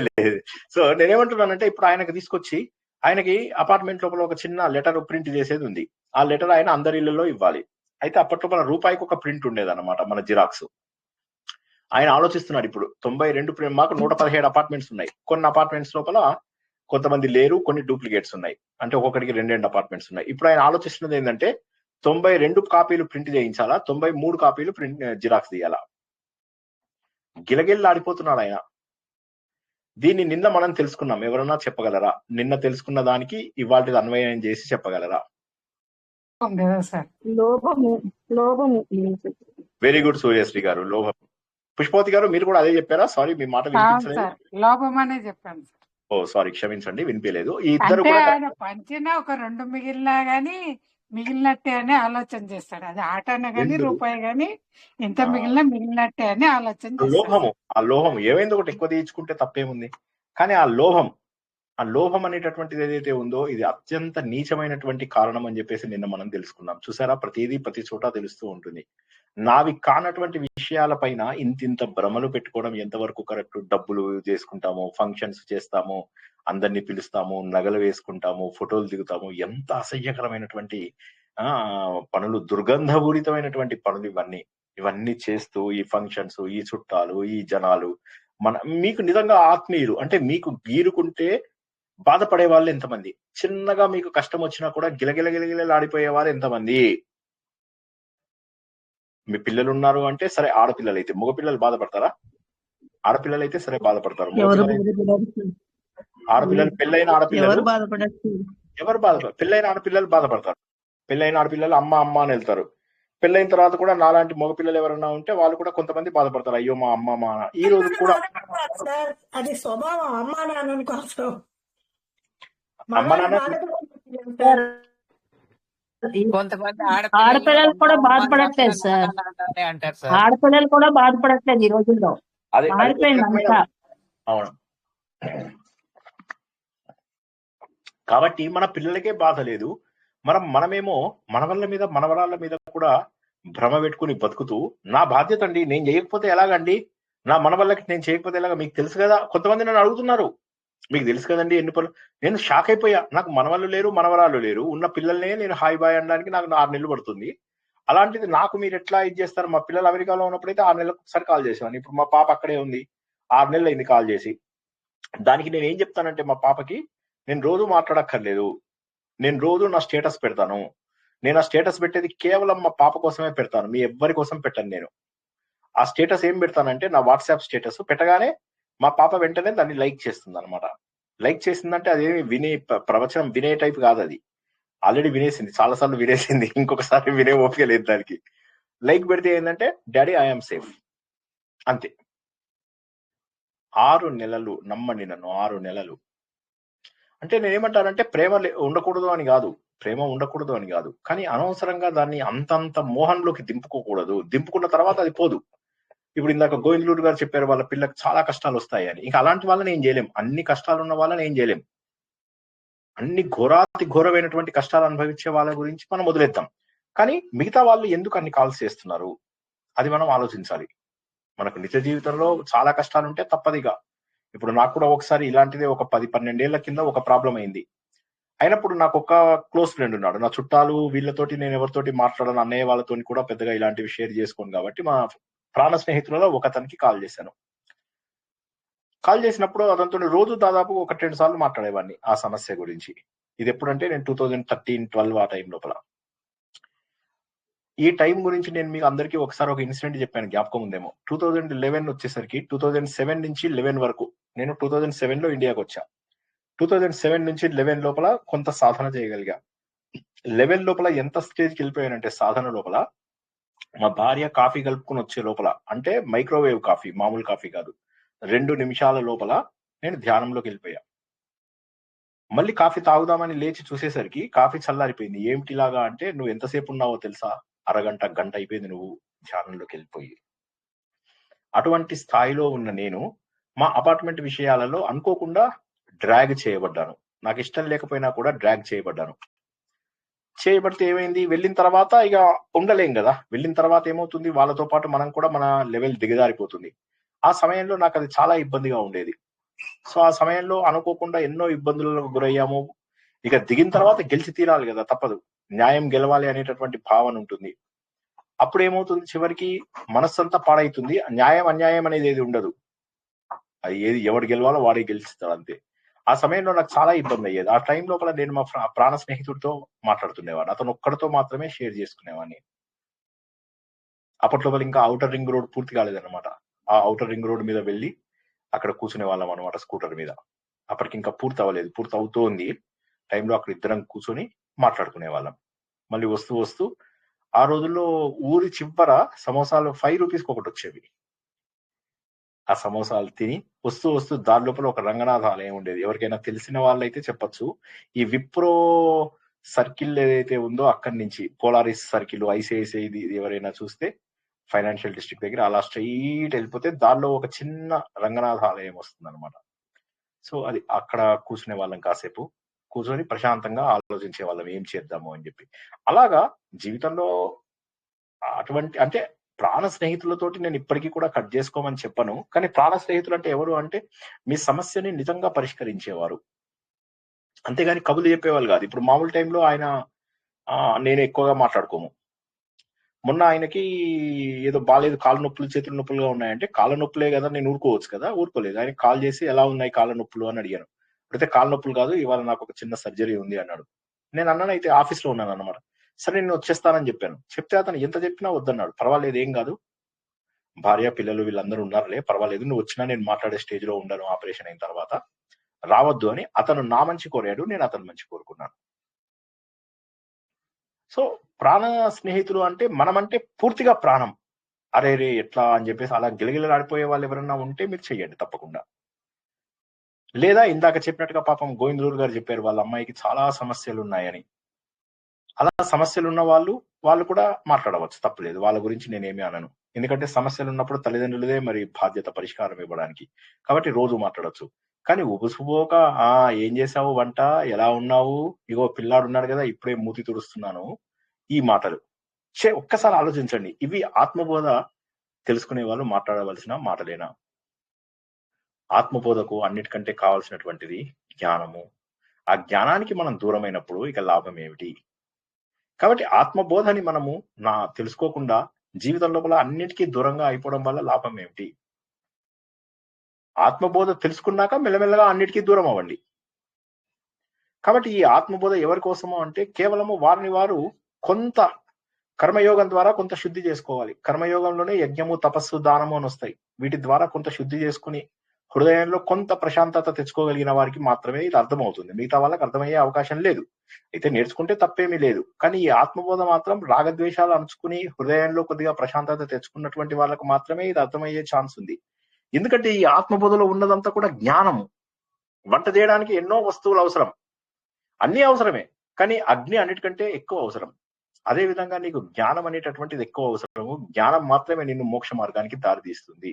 లేదు. సో నేనేమంటున్నానంటే ఇప్పుడు ఆయనకి తీసుకొచ్చి ఆయనకి అపార్ట్మెంట్ లోపల ఒక చిన్న లెటర్ ప్రింట్ చేసేది ఉంది. ఆ లెటర్ ఆయన అందరి ఇళ్లలో ఇవ్వాలి. అయితే అప్పట్లో రూపాయికి ఒక ప్రింట్ ఉండేది అనమాట, మన జిరాక్స్. ఆయన ఆలోచిస్తున్నాడు ఇప్పుడు 92 మాకు 117 అపార్ట్మెంట్స్ ఉన్నాయి. కొన్ని అపార్ట్మెంట్స్ లోపల కొంతమంది లేరు, కొన్ని డూప్లికేట్స్ ఉన్నాయి. అంటే ఒక్కొక్కడికి 2 అపార్ట్మెంట్స్ ఉన్నాయి. ఇప్పుడు ఆయన ఆలోచిస్తున్నది ఏంటంటే 92 కాపీలు ప్రింట్ చేయించాలా, 93 కాపీలు ప్రింట్ జిరాక్స్ తీయాలా. గిలగిల్లాడిపోతున్నాడు ఆయన. దీన్ని నిన్న మనం తెలుసుకున్నాం. ఎవరన్నా చెప్పగలరా? నిన్న తెలుసుకున్న దానికి ఇవాళ అన్వయం చేసి చెప్పగలరా? వెరీ గుడ్ సూర్యశ్రీ గారు, లోభం. పుష్పవతి గారు మీరు కూడా అదే చెప్పారా? సారీ మీ మాట వినిపించలేదు. లోపం అనే చెప్పాను సార్. ఓ సారీ, క్షమించండి, వినిపించలేదు. ఈ ఇద్దరు అంటే కూడా ఆయన పంచినా ఒక 2 మిగిలినా గానీ మిగిలినట్టే అని ఆలోచన చేస్తాడు. అది ఆటన గాని ఎందుకు? రూపాయి గాని ఎంత ఆ, మిగిలినా మిగిలినట్టే అని ఆలోచన చేస్తాడు లోభము. సార్. ఆ లోభం ఏమైంది, ఒకటి ఎక్కువ తీయించుకుంటే తప్పేముంది. కానీ ఆ లోభం అనేటటువంటిది ఏదైతే ఉందో ఇది అత్యంత నీచమైనటువంటి కారణం అని చెప్పేసి నిన్న మనం తెలుసుకున్నాం. చూసారా, ప్రతి చోట తెలుస్తూ ఉంటుంది. నావి కానటువంటి విషయాలపైన ఇంతింత భ్రమలు పెట్టుకోవడం ఎంతవరకు కరెక్ట్? డబ్బులు చేసుకుంటాము, ఫంక్షన్స్ చేస్తాము, అందరినీ పిలుస్తాము, నగలు వేసుకుంటాము, ఫోటోలు దిగుతాము. ఎంత అసహ్యకరమైనటువంటి పనులు, దుర్గంధపూరితమైనటువంటి పనులు ఇవన్నీ చేస్తూ ఈ ఫంక్షన్స్, ఈ చుట్టాలు, ఈ జనాలు, మీకు నిజంగా ఆత్మీయులు అంటే మీకు గీరుకుంటే బాధపడే వాళ్ళు ఎంతమంది? చిన్నగా మీకు కష్టం వచ్చినా కూడా గిలగిలగిలగిలాడిపోయే వాళ్ళు ఎంతమంది? మీ పిల్లలు ఉన్నారు అంటే సరే, ఆడపిల్లలు అయితే, మగపిల్లలు బాధపడతారా? ఆడపిల్లలు అయితే సరే బాధపడతారు. ఆడపిల్లలు, పెళ్ళైన ఆడపిల్లలు ఎవరు బాధపడతారు? పెళ్ళైన ఆడపిల్లలు బాధపడతారు. పెళ్ళైన ఆడపిల్లలు అమ్మ అని వెళ్తారు. పెళ్ళైన తర్వాత కూడా నాలాంటి మగపిల్లలు ఎవరన్నా ఉంటే వాళ్ళు కూడా కొంతమంది బాధపడతారు. అయ్యో మా అమ్మ ఈ రోజు కూడా అది స్వభావం. అమ్మా నాన్న కోసం అమ్మ నాన్న కొంతమంది ఆడపిల్లలు కూడా బాధపడట్లేదు సార్. అంటారు సార్. ఆడపిల్లలు కూడా బాధపడట్లేదు ఈ రోజుల్లో. అదే మారిపోయింది అంతా. అవును. కాబట్టి మన పిల్లలకే బాధ లేదు. మనమేమో మనవరాళ్ళ మీద కూడా భ్రమ పెట్టుకుని బతుకుతూ, నా బాధ్యత అండి, నేను చేయకపోతే ఎలాగండి, నా మనవళ్ళకి నేను చేయకపోతే ఎలాగా, మీకు తెలుసు కదా. కొంతమంది నన్ను అడుగుతున్నారు, మీకు తెలుసు కదండి ఎన్ని పనులు. నేను షాక్ అయిపోయా. నాకు మనవాళ్ళు లేరు, మనవరాళ్ళు లేరు. ఉన్న పిల్లల్నే నేను హాయ్ బాయ్ అనడానికి నాకు 6 నెలలు పడుతుంది. అలాంటిది నాకు మీరు ఎట్లా ఇది చేస్తారు? మా పిల్లలు అమెరికాలో ఉన్నప్పుడైతే 6 నెలలకు ఒకసారి కాల్ చేసేవాడిని. ఇప్పుడు మా పాప అక్కడే ఉంది. 6 నెలలు అయింది కాల్ చేసి. దానికి నేను ఏం చెప్తానంటే మా పాపకి, నేను రోజు మాట్లాడక్కర్లేదు. నేను రోజు నా స్టేటస్ పెడతాను. నేను ఆ స్టేటస్ పెట్టేది కేవలం మా పాప కోసమే పెడతాను. మీ ఎవ్వరి కోసం పెట్టను నేను. ఆ స్టేటస్ ఏం పెడతానంటే నా వాట్సాప్ స్టేటస్ పెట్టగానే మా పాప వెంటనే దాన్ని లైక్ చేస్తుంది అనమాట. లైక్ చేసిందంటే అదేమి ప్రవచనం వినే టైప్ కాదు అది. ఆల్రెడీ వినేసింది, చాలాసార్లు వినేసింది. ఇంకొకసారి వినే ఓపిక లేదు దానికి. లైక్ పెడితే ఏంటంటే డాడీ ఐఎమ్ సేఫ్ అంతే. 6 నెలలు నమ్మండి నన్ను, 6 నెలలు. అంటే నేనేమంటానంటే ప్రేమ ఉండకూడదు అని కాదు, ప్రేమ ఉండకూడదు అని కాదు, కానీ అనవసరంగా దాన్ని అంతంత మోహంలోకి దింపుకోకూడదు. దింపుకున్న తర్వాత అది పోదు. ఇప్పుడు ఇందాక గోవిందలూరు గారు చెప్పారు వాళ్ళ పిల్లకి చాలా కష్టాలు వస్తాయి అని. ఇంకా అలాంటి వాళ్ళని ఏం చేయలేం. అన్ని కష్టాలు ఉన్న వాళ్ళని ఏం చేయలేం. అన్ని ఘోరాతి ఘోరమైనటువంటి కష్టాలు అనుభవించే వాళ్ళ గురించి మనం వదిలేద్దాం. కానీ మిగతా వాళ్ళు ఎందుకు అన్ని కాల్స్ చేస్తున్నారు అది మనం ఆలోచించాలి. మనకు నిజ జీవితంలో చాలా కష్టాలు ఉంటే తప్పదిగా. ఇప్పుడు నాకు కూడా ఒకసారి ఇలాంటిదే ఒక 10-12 ఏళ్ల కింద ఒక ప్రాబ్లం అయింది. అయినప్పుడు నాకు ఒక క్లోజ్ ఫ్రెండ్ ఉన్నాడు. నా చుట్టాలు వీళ్ళతోటి నేను ఎవరితోటి మాట్లాడాను, అన్నయ్య వాళ్ళతో కూడా పెద్దగా ఇలాంటివి షేర్ చేసుకోను కాబట్టి మా ప్రాణ స్నేహితులలో ఒకతనికి కాల్ చేశాను. కాల్ చేసినప్పుడు అతనితో రోజు దాదాపు 1-2 సార్లు మాట్లాడేవాడిని ఆ సమస్య గురించి. ఇది ఎప్పుడంటే నేను 2013-12 ఆ టైం లోపల. ఈ టైం గురించి నేను మీకు అందరికీ ఒకసారి ఒక ఇన్సిడెంట్ చెప్పాను, జ్ఞాపకం ఉందేమో. 2011 వచ్చేసరికి 2007 నుంచి 11 వరకు నేను 2007 లో ఇండియాకి వచ్చా. 2007 నుంచి 11 లోపల కొంత సాధన చేయగలిగా. 11 లోపల ఎంత స్టేజ్కి వెళ్ళిపోయానంటే సాధన లోపల మా భార్య కాఫీ కలుపుకొని వచ్చే లోపల, అంటే మైక్రోవేవ్ కాఫీ, మామూలు కాఫీ కాదు, 2 నిమిషాల లోపల నేను ధ్యానంలోకి వెళ్ళిపోయా. మళ్ళీ కాఫీ తాగుదామని లేచి చూసేసరికి కాఫీ చల్లారిపోయింది. ఏమిటిలాగా అంటే, నువ్వు ఎంతసేపు ఉన్నావో తెలుసా? అరగంట, గంట అయిపోయింది నువ్వు ధ్యానంలోకి వెళ్ళిపోయి. అటువంటి స్థాయిలో ఉన్న నేను మా అపార్ట్మెంట్ విషయాలలో అనుకోకుండా డ్రాగ్ చేయబడ్డాను. నాకు ఇష్టం లేకపోయినా కూడా డ్రాగ్ చేయబడ్డాను. చేయబడితే ఏమైంది? వెళ్ళిన తర్వాత ఇక ఉండలేం కదా. వెళ్ళిన తర్వాత ఏమవుతుంది, వాళ్ళతో పాటు మనం కూడా మన లెవెల్ దిగజారిపోతుంది. ఆ సమయంలో నాకు అది చాలా ఇబ్బందిగా ఉండేది. సో ఆ సమయంలో అనుకోకుండా ఎన్నో ఇబ్బందులకు గురయ్యాము. ఇక దిగిన తర్వాత గెలిచి తీరాలి కదా, తప్పదు. న్యాయం గెలవాలి అనేటటువంటి భావన ఉంటుంది. అప్పుడు ఏమవుతుంది, చివరికి మనస్సంతా పాడైతుంది. న్యాయం అన్యాయం అనేది ఏది ఉండదు. అది ఏది ఎవడు గెలవాలో వాడే గెలుస్తాడు అంతే. ఆ సమయంలో నాకు చాలా ఇబ్బంది అయ్యేది. ఆ టైం లోపల నేను మా ప్రాణ స్నేహితుడితో మాట్లాడుతుండేవాడిని. అతను ఒక్కడితో మాత్రమే షేర్ చేసుకునేవాడిని. అప్పట్లో ఇంకా ఔటర్ రింగ్ రోడ్ పూర్తి కాలేదన్నమాట. ఆ ఔటర్ రింగ్ రోడ్ మీద వెళ్ళి అక్కడ కూర్చునే వాళ్ళం అనమాట, స్కూటర్ మీద. అప్పటికి ఇంకా పూర్తి అవ్వలేదు, పూర్తి అవుతోంది టైంలో అక్కడ ఇద్దరం కూర్చొని మాట్లాడుకునే వాళ్ళం. మళ్ళీ వస్తూ వస్తూ ఆ రోజుల్లో ఊరి చివర సమోసాలు 5 రూపీస్కి ఒకటి వచ్చేవి. ఆ సమోసాలు తిని వస్తూ వస్తూ దారి లోపల ఒక రంగనాథ ఆలయం ఉండేది. ఎవరికైనా తెలిసిన వాళ్ళైతే చెప్పొచ్చు. ఈ విప్రో సర్కిల్ ఏదైతే ఉందో అక్కడి నుంచి పోలారిస్ సర్కిల్, ఐసిఐసిఐ ఇది ఎవరైనా చూస్తే ఫైనాన్షియల్ డిస్ట్రిక్ట్ దగ్గర అలా స్ట్రైట్ వెళ్ళిపోతే దానిలో ఒక చిన్న రంగనాథ ఆలయం వస్తుంది అనమాట. సో అది అక్కడ కూర్చునే వాళ్ళం, కాసేపు కూర్చొని ప్రశాంతంగా ఆలోచించే వాళ్ళం ఏం చేద్దాము అని చెప్పి. అలాగా జీవితంలో అటువంటి, అంటే ప్రాణ స్నేహితులతోటి నేను ఇప్పటికీ కూడా కట్ చేసుకోమని చెప్పను. కానీ ప్రాణ స్నేహితులు అంటే ఎవరు అంటే మీ సమస్యని నిజంగా పరిష్కరించేవారు, అంతేగాని కబులు చెప్పేవాళ్ళు కాదు. ఇప్పుడు మామూలు టైంలో ఆయన నేను ఎక్కువగా మాట్లాడుకోము. మొన్న ఆయనకి ఏదో బాలేదు, కాళ్ళ నొప్పులు చేతుల నొప్పులుగా ఉన్నాయంటే, కాళ్ళ నొప్పులే కదా, నేను ఊరుకోవచ్చు కదా, ఊరుకోలేదు. ఆయన కాల్ చేసి ఎలా ఉన్నాయి కాళ్ళ నొప్పులు అని అడిగాను. అయితే కాళ్ళ నొప్పులు కాదు, ఇవాళ నాకు ఒక చిన్న సర్జరీ ఉంది అన్నాడు. నేను అన్నాను అయితే ఆఫీస్ లో ఉన్నాను అన్నమాట. సరే నేను వచ్చేస్తానని చెప్పాను. చెప్తే అతను ఎంత చెప్పినా వద్దన్నాడు. పర్వాలేదు, ఏం కాదు, భార్య పిల్లలు వీళ్ళందరూ ఉన్నారులే, పర్వాలేదు, నువ్వు వచ్చినా నేను మాట్లాడే స్టేజ్ లో ఉండను ఆపరేషన్ అయిన తర్వాత, రావద్దు అని అతను నా మంచి కోరాడు, నేను అతను మంచి కోరుకున్నాను. సో ప్రాణ స్నేహితులు అంటే మనమంటే పూర్తిగా ప్రాణం. అరే రే ఎట్లా అని చెప్పేసి అలా గిలగిలలాడిపోయే వాళ్ళు ఎవరన్నా ఉంటే మీరు చెయ్యండి తప్పకుండా. లేదా ఇందాక చెప్పినట్టుగా పాపం గోవిందలూరు గారు చెప్పారు వాళ్ళ అమ్మాయికి చాలా సమస్యలు ఉన్నాయని. అలా సమస్యలు ఉన్న వాళ్ళు కూడా మాట్లాడవచ్చు, తప్పలేదు. వాళ్ళ గురించి నేనేమి అనను. ఎందుకంటే సమస్యలు ఉన్నప్పుడు తల్లిదండ్రులదే మరి బాధ్యత పరిష్కారం ఇవ్వడానికి. కాబట్టి రోజు మాట్లాడొచ్చు. కానీ ఉబుసుపోక ఏం చేసావు వంట, ఎలా ఉన్నావు, ఇగో పిల్లాడు ఉన్నాడు కదా ఇప్పుడే మూతి తుడుస్తున్నాను, ఈ మాటలు ఒక్కసారి ఆలోచించండి. ఇవి ఆత్మబోధ తెలుసుకునే వాళ్ళు మాట్లాడవలసిన మాటలేనా? ఆత్మబోధకు అన్నిటికంటే కావాల్సినటువంటిది జ్ఞానము. ఆ జ్ఞానానికి మనం దూరమైనప్పుడు ఇక లాభం ఏమిటి? కాబట్టి ఆత్మబోధని మనము తెలుసుకోకుండా జీవితం లోపల అన్నిటికీ దూరంగా అయిపోవడం వల్ల లాభం ఏమిటి? ఆత్మబోధ తెలుసుకున్నాక మెల్లమెల్లగా అన్నిటికీ దూరం అవ్వండి. కాబట్టి ఈ ఆత్మబోధ ఎవరి కోసమో అంటే కేవలము వారిని వారు కొంత కర్మయోగం ద్వారా కొంత శుద్ధి చేసుకోవాలి. కర్మయోగంలోనే యజ్ఞము, తపస్సు, దానము అని వస్తాయి. వీటి ద్వారా కొంత శుద్ధి చేసుకుని హృదయంలో కొంత ప్రశాంతత తెచ్చుకోగలిగిన వారికి మాత్రమే ఇది అర్థమవుతుంది. మిగతా వాళ్ళకి అర్థమయ్యే అవకాశం లేదు. అయితే నేర్చుకుంటే తప్పేమీ లేదు. కానీ ఈ ఆత్మబోధ మాత్రం రాగద్వేషాలు అణుచుకుని హృదయంలో కొద్దిగా ప్రశాంతత తెచ్చుకున్నటువంటి వాళ్ళకు మాత్రమే ఇది అర్థమయ్యే ఛాన్స్ ఉంది. ఎందుకంటే ఈ ఆత్మబోధలో ఉన్నదంతా కూడా జ్ఞానము. వంట చేయడానికి ఎన్నో వస్తువులు అవసరం, అన్ని అవసరమే, కానీ అగ్ని అన్నిటికంటే ఎక్కువ అవసరం. అదే విధంగా నీకు జ్ఞానం అనేటటువంటిది ఎక్కువ అవసరము. జ్ఞానం మాత్రమే నిన్ను మోక్ష మార్గానికి దారితీస్తుంది.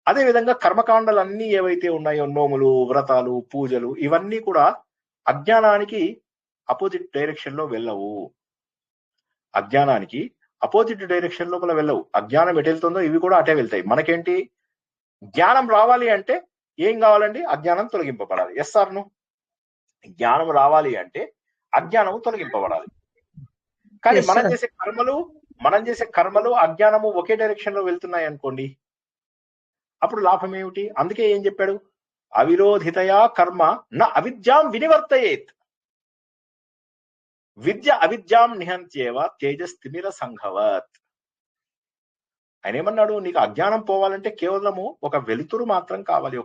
అదే విధంగా కర్మకాండాలు అన్ని ఏవైతే ఉన్నాయో, నోములు, వ్రతాలు, పూజలు, ఇవన్నీ కూడా అజ్ఞానానికి అపోజిట్ డైరెక్షన్ లో వెళ్ళవు. అజ్ఞానానికి అపోజిట్ డైరెక్షన్ లోపల వెళ్ళవు. అజ్ఞానం ఎటు వెళ్తుందో ఇవి కూడా అటే వెళ్తాయి. మనకేంటి, జ్ఞానం రావాలి అంటే ఏం కావాలండి? అజ్ఞానం తొలగింపబడాలి. Yes are no? జ్ఞానం రావాలి అంటే అజ్ఞానము తొలగింపబడాలి. కానీ మనం చేసే కర్మలు అజ్ఞానము ఒకే డైరెక్షన్ లో వెళ్తున్నాయి అనుకోండి, అప్పుడు లాభం ఏమిటి? అందుకే ఏం చెప్పాడు? అవిరోధితయా కర్మ న అవిద్యాం వినివర్తయేత్. విద్య అవిద్యాం నిహంత్యేవ తేజస్తిమిర సంఘవత్. ఆయన ఏమన్నాడు? నీకు అజ్ఞానం పోవాలంటే కేవలము ఒక వెలుతురు మాత్రం కావాలి.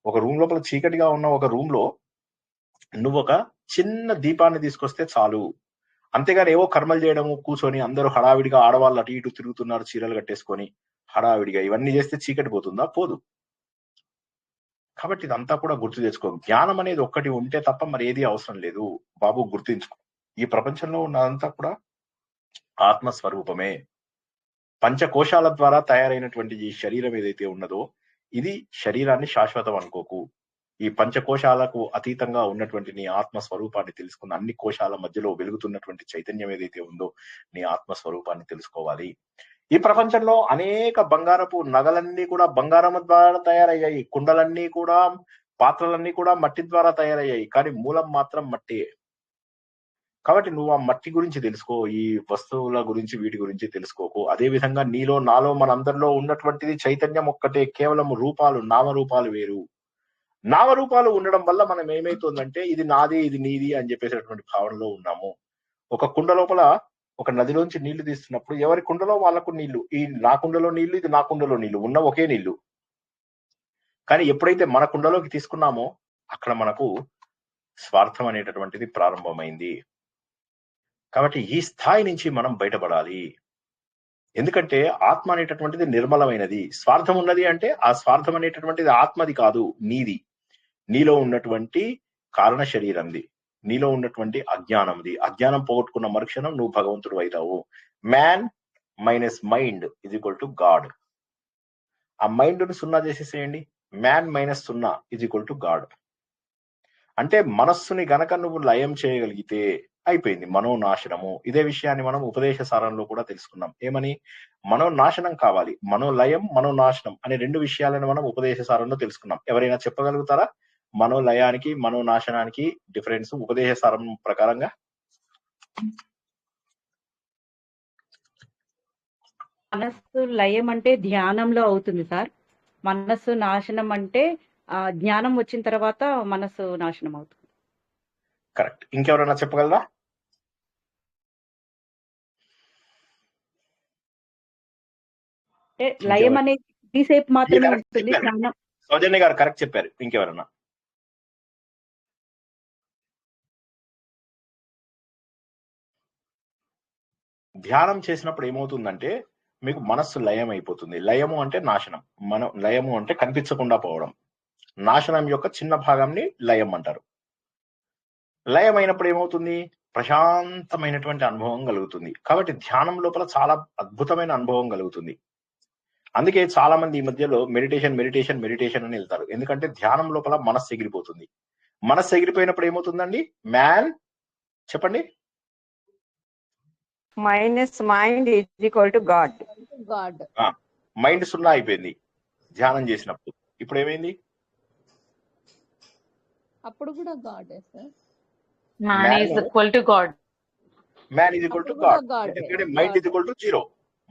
ఒక రూమ్ లోపల చీకటిగా ఉన్న ఒక రూమ్ లో నువ్వు ఒక చిన్న దీపాన్ని తీసుకొస్తే చాలు. అంతేగాని ఏవో కర్మలు చేయడము, కూర్చొని అందరూ హడావిడిగా ఆడవాళ్ళు అటు ఇటు తిరుగుతున్నారు చీరలు కట్టేసుకొని హడావిడిగా, ఇవన్నీ చేస్తే చీకటి పోతుందా? పోదు. కాబట్టి ఇదంతా కూడా గుర్తు తెచ్చుకో. జ్ఞానం అనేది ఒక్కటి ఉంటే తప్ప మరి ఏది అవసరం లేదు బాబు, గుర్తించుకో. ఈ ప్రపంచంలో ఉన్నదంతా కూడా ఆత్మస్వరూపమే. పంచకోశాల ద్వారా తయారైనటువంటి ఈ శరీరం ఏదైతే ఉన్నదో, ఇది శరీరాన్ని శాశ్వతం అనుకోకు. ఈ పంచకోశాలకు అతీతంగా ఉన్నటువంటి నీ ఆత్మస్వరూపాన్ని తెలుసుకున్న, అన్ని కోశాల మధ్యలో వెలుగుతున్నటువంటి చైతన్యం ఏదైతే ఉందో, నీ ఆత్మస్వరూపాన్ని తెలుసుకోవాలి. ఈ ప్రపంచంలో అనేక బంగారపు నగలన్నీ కూడా బంగారం ద్వారా తయారయ్యాయి. కుండలన్నీ కూడా, పాత్రలన్నీ కూడా మట్టి ద్వారా తయారయ్యాయి. కానీ మూలం మాత్రం మట్టియే. కాబట్టి నువ్వు ఆ మట్టి గురించి తెలుసుకో, ఈ వస్తువుల గురించి, వీటి గురించి తెలుసుకోకు. అదే విధంగా నీలో, నాలో, మనందరిలో ఉన్నటువంటిది చైతన్యం ఒక్కటే. కేవలం రూపాలు, నామరూపాలు వేరు. నామరూపాలు ఉండడం వల్ల మనం ఏమైతుందంటే ఇది నాది, ఇది నీది అని చెప్పేసేటువంటి భావనలో ఉన్నాము. ఒక కుండ లోపల ఒక నదిలోంచి నీళ్లు తీస్తున్నప్పుడు ఎవరి కుండలో వాళ్ళకు నీళ్లు, ఈ నా కుండలో నీళ్లు, ఇది నా కుండలో నీళ్లు, ఉన్న ఒకే నీళ్లు. కానీ ఎప్పుడైతే మన కుండలోకి తీసుకున్నామో అక్కడ మనకు స్వార్థం అనేటటువంటిది ప్రారంభమైంది. కాబట్టి ఈ స్థాయి నుంచి మనం బయటపడాలి. ఎందుకంటే ఆత్మ అనేటటువంటిది నిర్మలమైనది. స్వార్థం ఉన్నది అంటే ఆ స్వార్థం అనేటటువంటిది ఆత్మది కాదు, నీది. నీలో ఉన్నటువంటి కారణ శరీరంది, నీలో ఉన్నటువంటి అజ్ఞానంది. అజ్ఞానం పోగొట్టుకున్న మరుక్షణం నువ్వు భగవంతుడు అవుతావు. Man minus mind is equal to God. ఆ మైండ్ ను సున్నా చేసేసేయండి. మ్యాన్ మైనస్ సున్నా ఈజ్ ఈక్వల్ టు గాడ్. అంటే మనస్సుని గనక నువ్వు లయం చేయగలిగితే అయిపోయింది మనోనాశనము. ఇదే విషయాన్ని మనం ఉపదేశ సారంలో కూడా తెలుసుకున్నాం. ఏమని? మనోనాశనం కావాలి. మనోలయం, మనోనాశనం అనే రెండు విషయాలను మనం ఉపదేశ సారంలో తెలుసుకున్నాం. ఎవరైనా చెప్పగలుగుతారా మనోలయానికి, మనోనాశనానికి డిఫరెన్స్ ఉపదేశ సారం ప్రకారంగా? మనస్సు లయం అంటే ధ్యానంలో అవుతుంది సార్. మనస్సు నాశనం అంటే జ్ఞానం వచ్చిన తర్వాత మనస్సు నాశనం అవుతుంది. కరెక్ట్. ఇంకెవరైనా చెప్పగలరా? అంటే లయం అనేది కొద్దిసేపు మాత్రమే ఉంటుంది. జ్ఞానం సౌజన్య గారు కరెక్ట్ చెప్పారు. ఇంకెవరన్నా? ధ్యానం చేసినప్పుడు ఏమవుతుందంటే మీకు మనస్సు లయం అయిపోతుంది. లయము అంటే నాశనం, లయము అంటే కనిపించకుండా పోవడం. నాశనం యొక్క చిన్న భాగాన్ని లయం అంటారు. లయం అయినప్పుడు ఏమవుతుంది? ప్రశాంతమైనటువంటి అనుభవం కలుగుతుంది. కాబట్టి ధ్యానం లోపల చాలా అద్భుతమైన అనుభవం కలుగుతుంది. అందుకే చాలా మంది ఈ మధ్యలో మెడిటేషన్ మెడిటేషన్ మెడిటేషన్ అని వెళ్తారు. ఎందుకంటే ధ్యానం లోపల మనస్సు ఎగిరిపోతుంది. మనస్సు ఎగిరిపోయినప్పుడు ఏమవుతుందండి? మ్యాన్ చెప్పండి. Minus mind is equal to god. Mind సున్నా అయిపోయింది ధ్యానం చేసినప్పుడు. ఇప్పుడు ఏమైంది? అప్పుడు కూడా గాడే sir. Man is equal to god. Man is equal to అప్పుడు కూడా గాడ్. గాడే. ఎందుకంటే మైండ్ ఈజ్ గాడే. Equal to zero.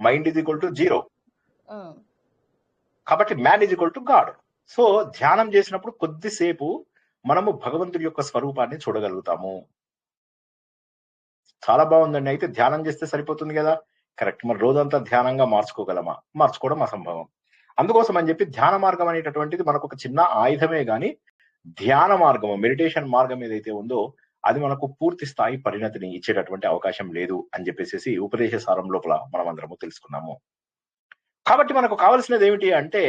Mind is equal to zero. ఆ. కాబట్టి man is equal to god. So ధ్యానం చేసినప్పుడు కొద్దిసేపు మనము భగవంతుడి యొక్క స్వరూపాన్ని చూడగలుగుతాము. చాలా బాగుందండి. అయితే ధ్యానం చేస్తే సరిపోతుంది కదా? కరెక్ట్. మరి రోజంతా ధ్యానంగా మార్చుకోగలమా? మార్చుకోవడం అసంభవం. అందుకోసం అని చెప్పి ధ్యాన మార్గం అనేటటువంటిది మనకు ఒక చిన్న ఆయుధమే గాని ధ్యాన మార్గము, మెడిటేషన్ మార్గం ఏదైతే ఉందో అది మనకు పూర్తి స్థాయి పరిణతిని ఇచ్చేటటువంటి అవకాశం లేదు అని చెప్పేసి ఉపదేశ సారం లోపల మనం అందరము తెలుసుకున్నాము. కాబట్టి మనకు కావలసినది ఏమిటి అంటే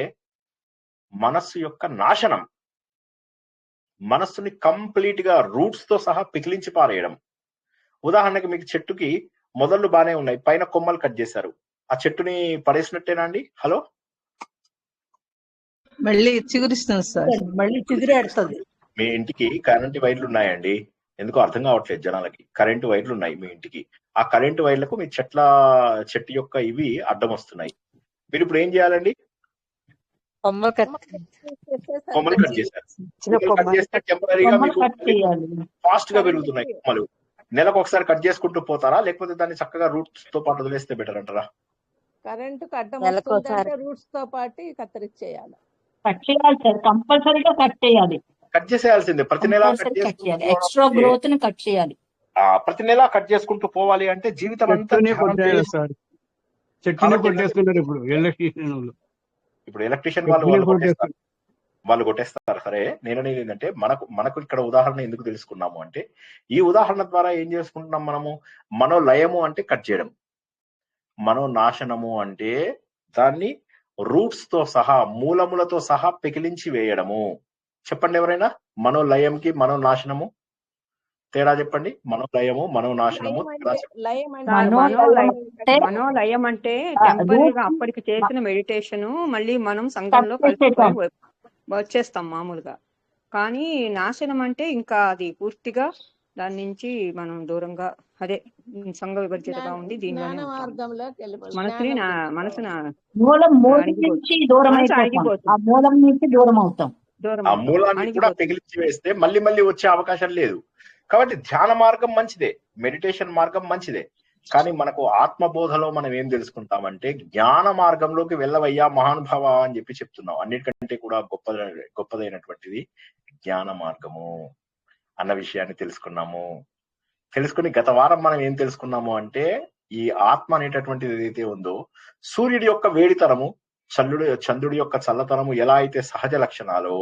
మనస్సు యొక్క నాశనం. మనస్సుని కంప్లీట్ గా రూట్స్ తో సహా పికిలించి పారేయడం. ఉదాహరణకి మీకు చెట్టుకి మొదళ్ళు బానే ఉన్నాయి, పైన కొమ్మలు కట్ చేశారు, ఆ చెట్టుని పడేసినట్టేనా అండి? హలో, మళ్ళీ చిగురిస్తుంది సార్. మళ్ళీ చిగురేడుతుంది. మీ ఇంటికి కరెంటు వైర్లు ఉన్నాయండి, ఎందుకో అర్థం కావట్లేదు జనాలకి. కరెంటు వైర్లు ఉన్నాయి మీ ఇంటికి, ఆ కరెంటు వైర్లకు మీ చెట్టు యొక్క ఇవి అడ్డం వస్తున్నాయి. మీరు ఇప్పుడు ఏం చేయాలండి? కొమ్మలు కట్ కొమ్మలు కట్ చేశారు. కొమ్మలు కట్ చేస్తే టెంపరీగా మీకు ఫాస్ట్ గా పెరుగుతున్నాయి కొమ్మలు. నెలకు ఒకసారి కట్ చేసుకుంటూ పోతారా, లేకపోతే దాన్ని చక్కగా రూట్స్ తో పాటు వదిలేస్తే బెటర్ అంటారా? కరెంటు అడ్డం వస్తుందంటే రూట్స్ తో పాటు కత్తిరించేయాలి. కట్ చేయాలి సార్, కంపల్సరీగా కట్ చేయాలి. కట్ చేసేయాల్సిందే. ప్రతి నెల కట్ చేయాలి, ఎక్స్ట్రా గ్రోత్ ని కట్ చేయాలి. ప్రతి నెల కట్ చేసుకుంటూ పోవాలి అంటే జీవితం అంతా చెట్టునే కొట్టేస్తున్నారు ఇప్పుడు ఎలక్ట్రీషియన్ వాళ్ళు. ఇప్పుడు ఎలక్ట్రీషియన్ వాళ్ళు కొట్టేస్తారు. సరే, నేననేది ఏంటంటే మనకు ఇక్కడ ఉదాహరణ ఎందుకు తెలుసుకున్నాము అంటే ఈ ఉదాహరణ ద్వారా ఏం చేసుకుంటున్నాం మనము? మనోలయము అంటే కట్ చేయడం, మనోనాశనము అంటే దాన్ని రూట్స్ తో సహా, మూలములతో సహా పెకిలించి వేయడము. చెప్పండి ఎవరైనా, మనోలయంకి మనోనాశనము తేడా చెప్పండి. మనోలయము మనోనాశనము మనోలయం అంటే టెంపరీగా అప్పటికి చేసిన మెడిటేషన్ మళ్ళీ మనం సంఘంలో కలిసిపోయి వచ్చేస్తాం మామూలుగా. కానీ నాశనం అంటే ఇంకా అది పూర్తిగా దాని నుంచి మనం దూరంగా, అదే సంఘ విభజితగా ఉండి దీనిలోనే మనసుని ఆ మూలాన్ని కూడా పెగిలించి వేస్తే మళ్ళీ మళ్ళీ వచ్చే అవకాశం లేదు. కాబట్టి ధ్యాన మార్గం మంచిదే, మెడిటేషన్ మార్గం మంచిదే. కానీ మనకు ఆత్మబోధలో మనం ఏం తెలుసుకుంటామంటే జ్ఞాన మార్గంలోకి వెళ్ళవయ్యా మహానుభావ అని చెప్పి చెప్తున్నాం. అన్నిటికంటే కూడా గొప్పదైనటువంటిది జ్ఞాన మార్గము అన్న విషయాన్ని తెలుసుకున్నాము. తెలుసుకుని గత వారం మనం ఏం తెలుసుకున్నాము అంటే ఈ ఆత్మ అనేటటువంటిది ఏదైతే ఉందో సూర్యుడి యొక్క వేడితనము, చంద్రుడి యొక్క చల్లతనము ఎలా అయితే సహజ లక్షణాలో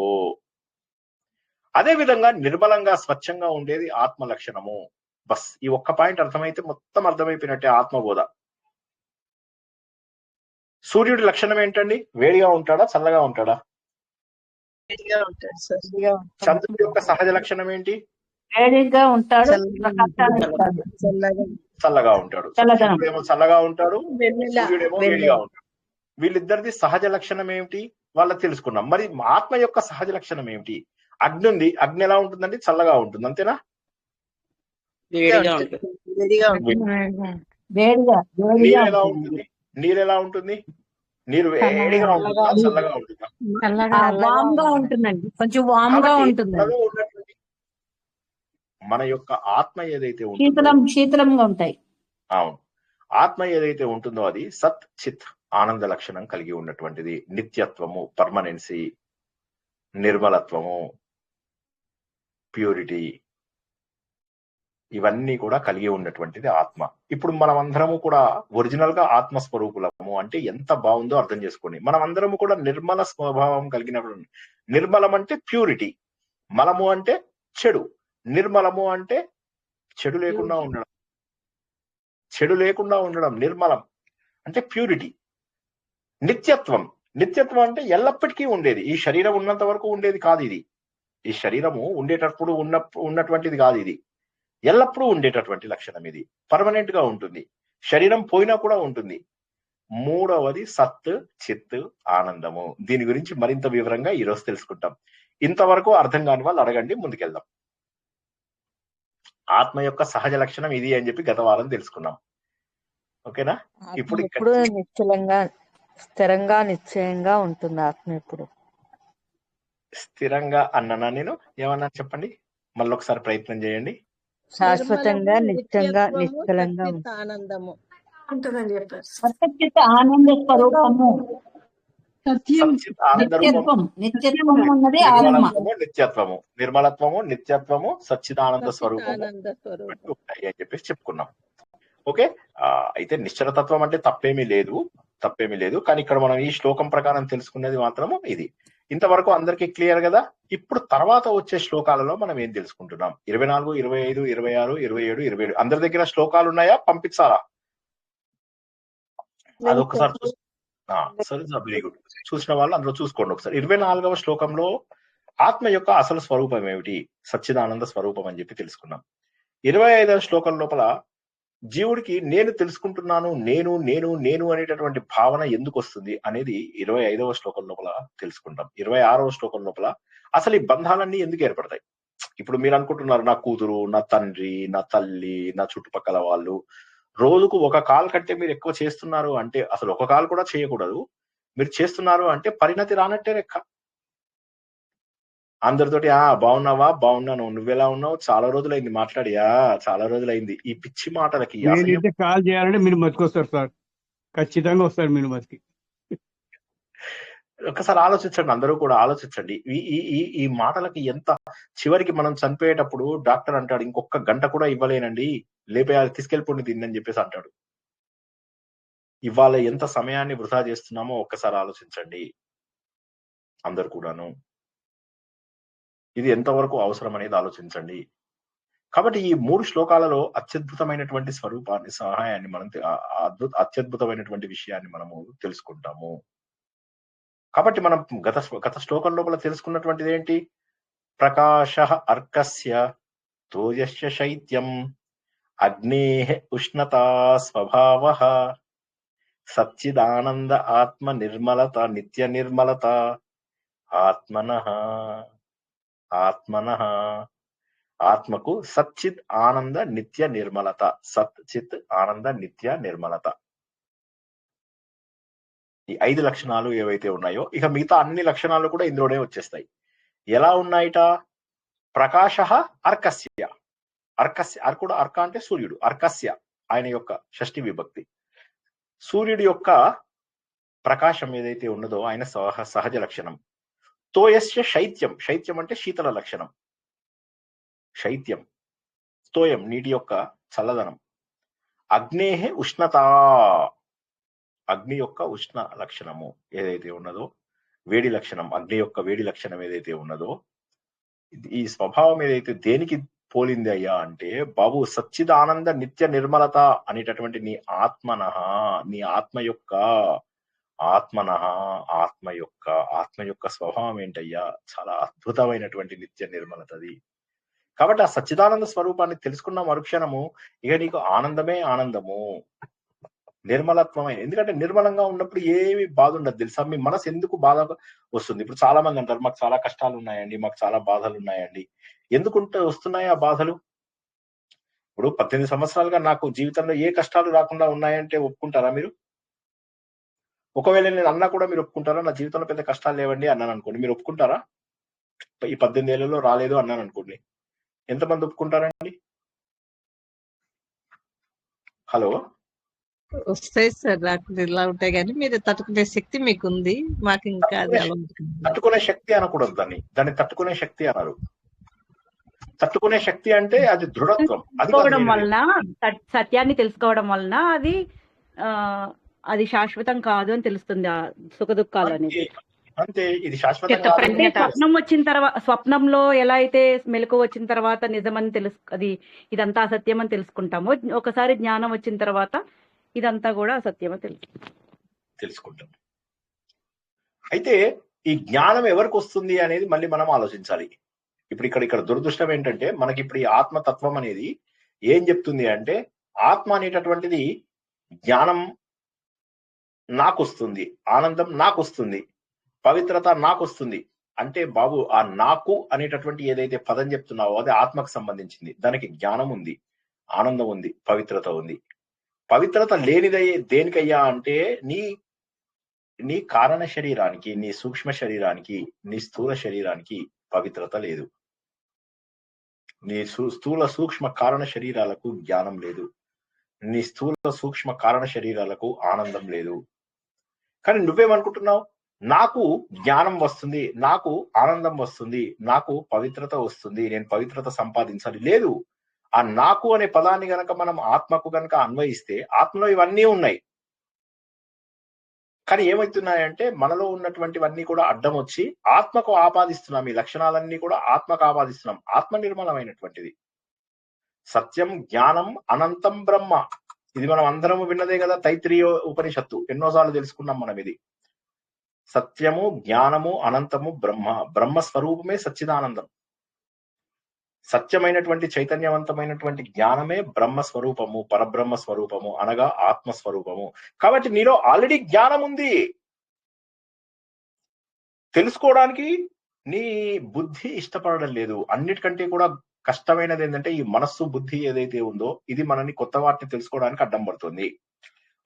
అదే విధంగా నిర్మలంగా స్వచ్ఛంగా ఉండేది ఆత్మ లక్షణము. బస్ ఈ ఒక్క పాయింట్ అర్థమైతే మొత్తం అర్థమైపోయినట్టే ఆత్మబోధ. సూర్యుడి లక్షణం ఏంటండి? వేడిగా ఉంటాడా, చల్లగా ఉంటాడా? చంద్రుడి యొక్క సహజ లక్షణం ఏంటి? వేడిగా ఉంటాడు, చల్లగా ఉంటాడు. చంద్రుడేమో చల్లగా ఉంటాడు, సూర్యుడేమో వేడిగా ఉంటాడు. వీళ్ళిద్దరిది సహజ లక్షణం ఏమిటి వాళ్ళకి తెలుసుకున్నాం. మరి ఆత్మ యొక్క సహజ లక్షణం ఏమిటి? అగ్ని ఉంది, అగ్ని ఎలా ఉంటుందండి? చల్లగా ఉంటుంది, అంతేనా? నీరు ఎలా ఉంటుంది? నీరు ఎలా ఉంటుంది? నీరు వేడిగా ఉంటుందా, చల్లగా ఉంటుందా? ఉంటుందండి, కొంచెం వామ్ గా ఉంటుంది. మన యొక్క ఆత్మ ఏదైతే శీతలంగా ఉంటాయి. అవును, ఆత్మ ఏదైతే ఉంటుందో అది సత్ చిత్ ఆనంద లక్షణం కలిగి ఉన్నటువంటిది. నిత్యత్వము, పర్మనెన్సీ, నిర్మలత్వము, ప్యూరిటీ, ఇవన్నీ కూడా కలిగి ఉన్నటువంటిది ఆత్మ. ఇప్పుడు మనం అందరము కూడా ఒరిజినల్ గా ఆత్మస్వరూపులము అంటే ఎంత బాగుందో అర్థం చేసుకోండి. మనం అందరము కూడా నిర్మల స్వభావం కలిగినటువంటి, నిర్మలం అంటే ప్యూరిటీ, మలము అంటే చెడు, నిర్మలము అంటే చెడు లేకుండా ఉండడం, చెడు లేకుండా ఉండడం. నిర్మలం అంటే ప్యూరిటీ. నిత్యత్వం, నిత్యత్వం అంటే ఎల్లప్పటికీ ఉండేది. ఈ శరీరం ఉన్నంత వరకు ఉండేది కాదు ఇది. ఈ శరీరము ఉండేటప్పుడు ఉన్నటువంటిది కాదు ఇది. ఎల్లప్పుడూ ఉండేటటువంటి లక్షణం ఇది. పర్మనెంట్ గా ఉంటుంది, శరీరం పోయినా కూడా ఉంటుంది. మూడవది సత్ చిత్ ఆనందము. దీని గురించి మరింత వివరంగా ఈ రోజు తెలుసుకుంటాం. ఇంతవరకు అర్థం కాని వాళ్ళు అడగండి, ముందుకెళ్దాం. ఆత్మ యొక్క సహజ లక్షణం ఇది అని చెప్పి గత వారం తెలుసుకున్నాం. ఓకేనా? ఇప్పుడు నిశ్చలంగా, స్థిరంగా, నిశ్చయంగా ఉంటుంది ఆత్మ. ఇప్పుడు స్థిరంగా అన్నానా నేను? ఏమన్నా చెప్పండి, మళ్ళీ ఒకసారి ప్రయత్నం చేయండి. శాశ్వతంగా నిర్మలము, నిత్యంగా నిత్యత్వము, నిశ్చలంగా సచ్చిత్ ఆనందము. ఉంటుందని చెప్పారు. సత్యచిత్ ఆనంద స్వరూపము, సత్యం సచ్చిత్ ఆనంద రూపం, నిత్యత్వం ఉన్నది ఆత్మ. నిర్మలత్వము నిత్యత్వము, నిర్మలత్వము నిత్యత్వము సచ్చిదానంద సచ్చిత్ స్వరూపము ఆనంద స్వరూపం. ఉంటాయి అని చెప్పేసి చెప్పుకున్నాం. ఓకే. అయితే నిశ్చలతత్వం అంటే తప్పేమీ లేదు. కానీ ఇక్కడ మనం ఈ శ్లోకం ప్రకారం తెలుసుకునేది మాత్రము ఇది. ఇంతవరకు అందరికీ క్లియర్ కదా? ఇప్పుడు తర్వాత వచ్చే శ్లోకాలలో మనం ఏం తెలుసుకుంటున్నాం? 24, 25, 26, 27, 27 అందరి దగ్గర శ్లోకాలు ఉన్నాయా? పంపించాలా? అదొకసారి సరే, వెరీ గుడ్. చూసిన వాళ్ళు అందులో చూసుకోండి ఒకసారి. 24వ శ్లోకంలో ఆత్మ యొక్క అసలు స్వరూపం ఏమిటి? సచ్చిదానంద స్వరూపం అని చెప్పి తెలుసుకున్నాం. 25వ శ్లోకం లోపల జీవుడికి నేను తెలుసుకుంటున్నాను, నేను నేను నేను అనేటటువంటి భావన ఎందుకు వస్తుంది అనేది 25వ శ్లోకం లోపల తెలుసుకుంటాం. 26వ శ్లోకం లోపల అసలు ఈ బంధాలన్నీ ఎందుకు ఏర్పడతాయి? ఇప్పుడు మీరు అనుకుంటున్నారు, నా కూతురు, నా తండ్రి, నా తల్లి, నా చుట్టుపక్కల వాళ్ళు రోజుకు ఒక కాల్ కంటే మీరు ఎక్కువ చేస్తున్నారు అంటే, అసలు ఒక కాల్ కూడా చేయకూడదు, మీరు చేస్తున్నారు అంటే పరిణతి రానట్టే లెక్క. అందరితోటి బాగున్నావా? బాగున్నాను. నువ్వెలా ఉన్నావు? చాలా రోజులైంది మాట్లాడి. చాలా రోజులైంది. ఈ పిచ్చి మాటలకి నేనైతే కాల్ చేయాలంటే మీరు బతికొస్తారు సార్, ఖచ్చితంగా వస్తారు మీరు బతికి. ఒకసారి ఆలోచించండి, అందరూ కూడా ఆలోచించండి. ఈ మాటలకి ఎంత చివరికి మనం చనిపోయేటప్పుడు డాక్టర్ అంటాడు, ఇంకొక గంట కూడా ఇవ్వలేనండి, లేపేయాలి, తీసుకెళ్ళిపోండి దీన్ని అని చెప్పేసి అంటాడు. ఇవాళ ఎంత సమయాన్ని వృధా చేస్తున్నామో ఒక్కసారి ఆలోచించండి అందరు కూడాను. ఇది ఎంతవరకు అవసరం అనేది ఆలోచించండి. కాబట్టి ఈ 3 శ్లోకాలలో అత్యద్భుతమైనటువంటి స్వరూపాన్ని, సహాయాన్ని మనం అత్యద్భుతమైనటువంటి విషయాన్ని మనము తెలుసుకుంటాము. కాబట్టి మనం గత శ్లోకం లోపల తెలుసుకున్నటువంటిది ఏంటి? ప్రకాశ అర్కస్య తోయస్య శైత్యం అగ్నేః ఉష్ణతా స్వభావః సచ్చిదానంద ఆత్మ నిర్మలత నిత్య నిర్మలత ఆత్మనః ఆత్మకు సచ్చిత్ ఆనంద నిత్య నిర్మలత, సచ్చిత్ ఆనంద నిత్య నిర్మలత, ఈ 5 లక్షణాలు ఏవైతే ఉన్నాయో, ఇక మిగతా అన్ని లక్షణాలు కూడా ఇందులోనే వచ్చేస్తాయి. ఎలా ఉన్నాయిట? ప్రకాశ అర్కస్య, అర్కుడు, అర్క అంటే సూర్యుడు, అర్కస్య ఆయన యొక్క షష్ఠి విభక్తి. సూర్యుడి యొక్క ప్రకాశం ఏదైతే ఉన్నదో ఆయన సహజ లక్షణం. తోయస్య శైత్యం, శైత్యం అంటే శీతల లక్షణం, శైత్యం, తోయం నీటి యొక్క చల్లదనం. అగ్నేః ఉష్ణత, అగ్ని యొక్క ఉష్ణ లక్షణము ఏదైతే ఉన్నదో, వేడి లక్షణం, అగ్ని యొక్క వేడి లక్షణం ఏదైతే ఉన్నదో, ఈ స్వభావం ఏదైతే దేనికి పోలింది అయ్యా అంటే, బాబు సచ్చిదానంద నిత్య నిర్మలత అనేటటువంటి నీ ఆత్మ యొక్క స్వభావం ఏంటయ్యా? చాలా అద్భుతమైనటువంటి నిత్య నిర్మలతది. కాబట్టి ఆ సచ్చిదానంద స్వరూపాన్ని తెలుసుకున్న మరుక్షణము ఇక నీకు ఆనందమే ఆనందము, నిర్మలత్వమైన. ఎందుకంటే నిర్మలంగా ఉన్నప్పుడు ఏమి బాధ ఉండదు తెలుసా? మీ మనసు ఎందుకు బాధ వస్తుంది? ఇప్పుడు చాలా మంది అంటారు, మాకు చాలా కష్టాలు ఉన్నాయండి, మాకు చాలా బాధలు ఉన్నాయండి. ఎందుకుంటే వస్తున్నాయి ఆ బాధలు? ఇప్పుడు 18 సంవత్సరాలుగా నాకు జీవితంలో ఏ కష్టాలు రాకుండా ఉన్నాయంటే ఒప్పుకుంటారా మీరు? ఒకవేళ నేను అన్నా కూడా మీరు ఒప్పుకుంటారా? నా జీవితంలో పెద్ద కష్టాలు లేవండి అన్నాను అనుకోండి, మీరు ఒప్పుకుంటారా? ఈ 18 ఏళ్లలో రాలేదు అన్నాను అనుకోండి, ఎంతమంది ఒప్పుకుంటారండి? హలో, వస్తాయి సార్, రాకుండా ఇలా ఉంటాయి, కానీ మీరు తట్టుకునే శక్తి మీకు ఉంది, మాకు ఇంకా అది తట్టుకునే శక్తి అనకూడదు, దాన్ని తట్టుకునే శక్తి అన్నారు. తట్టుకునే శక్తి అంటే అది దృఢత్వం. తెలుసుకోవడం వలన, సత్యాన్ని తెలుసుకోవడం వలన అది శాశ్వతం కాదు అని తెలుస్తుంది. ఆ సుఖ దుఃఖాలు అనేది అంతే, ఇది శాశ్వతంగా. అంటే స్వప్నం వచ్చిన తర్వాత, స్వప్నంలో ఎలా అయితే మెలకు వచ్చిన తర్వాత నిజమని అది ఇదంతా అసత్యం అని తెలుసుకుంటామో, ఒకసారి జ్ఞానం వచ్చిన తర్వాత ఇదంతా కూడా అసత్యం అని తెలుసుకుంటాం. అయితే ఈ జ్ఞానం ఎవరికి వస్తుంది అనేది మళ్ళీ మనం ఆలోచించాలి. ఇప్పుడు ఇక్కడ దురదృష్టం ఏంటంటే, మనకి ఇప్పుడు ఈ ఆత్మతత్వం అనేది ఏం చెప్తుంది అంటే, ఆత్మ అనేటటువంటిది జ్ఞానం నాకు వస్తుంది, ఆనందం నాకు వస్తుంది, పవిత్రత నాకు వస్తుంది అంటే, బాబు ఆ నాకు అనేటటువంటి ఏదైతే పదం చెప్తున్నావో అది ఆత్మకు సంబంధించింది. దానికి జ్ఞానం ఉంది, ఆనందం ఉంది, పవిత్రత ఉంది. పవిత్రత లేనిదయ్యే దేనికయ్యా అంటే, నీ నీ కారణ శరీరానికి, నీ సూక్ష్మ శరీరానికి, నీ స్థూల శరీరానికి పవిత్రత లేదు. నీ స్థూల సూక్ష్మ కారణ శరీరాలకు జ్ఞానం లేదు. నీ స్థూల సూక్ష్మ కారణ శరీరాలకు ఆనందం లేదు. కానీ నువ్వేమనుకుంటున్నావు, నాకు జ్ఞానం వస్తుంది, నాకు ఆనందం వస్తుంది, నాకు పవిత్రత వస్తుంది, నేను పవిత్రత సంపాదించాలి. లేదు, ఆ నాకు అనే పదాన్ని గనక మనం ఆత్మకు గనక అన్వయిస్తే ఆత్మలో ఇవన్నీ ఉన్నాయి. కానీ ఏమవుతున్నాయంటే మనలో ఉన్నటువంటివన్నీ కూడా అడ్డం వచ్చి ఆత్మకు ఆపాదిస్తున్నాం. ఈ లక్షణాలన్నీ కూడా ఆత్మకు ఆపాదిస్తున్నాం. ఆత్మ నిర్మలమైనటువంటిది. సత్యం, జ్ఞానం, అనంతం బ్రహ్మ. ఇది మనం అందరము విన్నదే కదా, తైత్రీయ ఉపనిషత్తు. ఎన్నోసార్లు తెలుసుకున్నాం మనం ఇది. సత్యము, జ్ఞానము, అనంతము బ్రహ్మ. బ్రహ్మ స్వరూపమే సచ్చిదానందం. సత్యమైనటువంటి చైతన్యవంతమైనటువంటి జ్ఞానమే బ్రహ్మ స్వరూపము, పరబ్రహ్మ స్వరూపము, అనగా ఆత్మస్వరూపము. కాబట్టి నీలో ఆల్రెడీ జ్ఞానం ఉంది. తెలుసుకోవడానికి నీ బుద్ధి ఇష్టపడడం లేదు. అన్నిటికంటే కూడా కష్టమైనది ఏంటంటే ఈ మనస్సు, బుద్ధి ఏదైతే ఉందో ఇది మనని కొత్త వాటిని తెలుసుకోవడానికి అడ్డం పడుతుంది.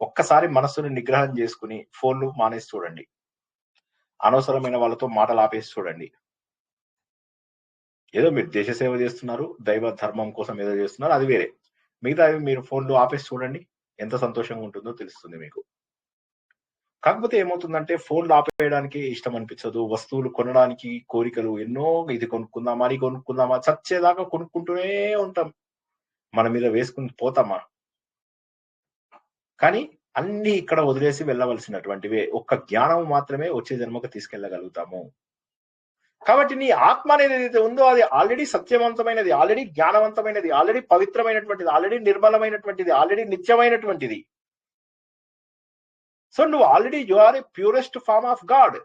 ఒక్కసారి మనస్సుని నిగ్రహం చేసుకుని ఫోన్లు మానేసి చూడండి. అనవసరమైన వాళ్ళతో మాటలు ఆపేసి చూడండి. ఏదో మీరు దేశ సేవ చేస్తున్నారు, దైవ ధర్మం కోసం ఏదో చేస్తున్నారు, అది వేరే. మిగతా మీరు ఫోన్లు ఆపేసి చూడండి, ఎంత సంతోషంగా ఉంటుందో తెలుస్తుంది మీకు. కాకపోతే ఏమవుతుందంటే ఫోన్లు ఆపేయడానికి ఇష్టం అనిపించదు. వస్తువులు కొనడానికి కోరికలు ఎన్నో, ఇది కొనుక్కుందామా, అది కొనుక్కుందామా, చచ్చేదాకా కొనుక్కుంటూనే ఉంటాం. మన మీద వేసుకుని పోతామా? కానీ అన్ని ఇక్కడ వదిలేసి వెళ్ళవలసినటువంటివే. ఒక్క జ్ఞానం మాత్రమే వచ్చే జన్మకు తీసుకెళ్లగలుగుతాము. కాబట్టి నీ ఆత్మ అనేది ఏదైతే ఉందో అది ఆల్రెడీ సత్యవంతమైనది, ఆల్రెడీ జ్ఞానవంతమైనది, ఆల్రెడీ పవిత్రమైనటువంటిది, ఆల్రెడీ నిర్మలమైనటువంటిది, ఆల్రెడీ నిత్యమైనటువంటిది. సో నువ్వు already you are a purest form of god.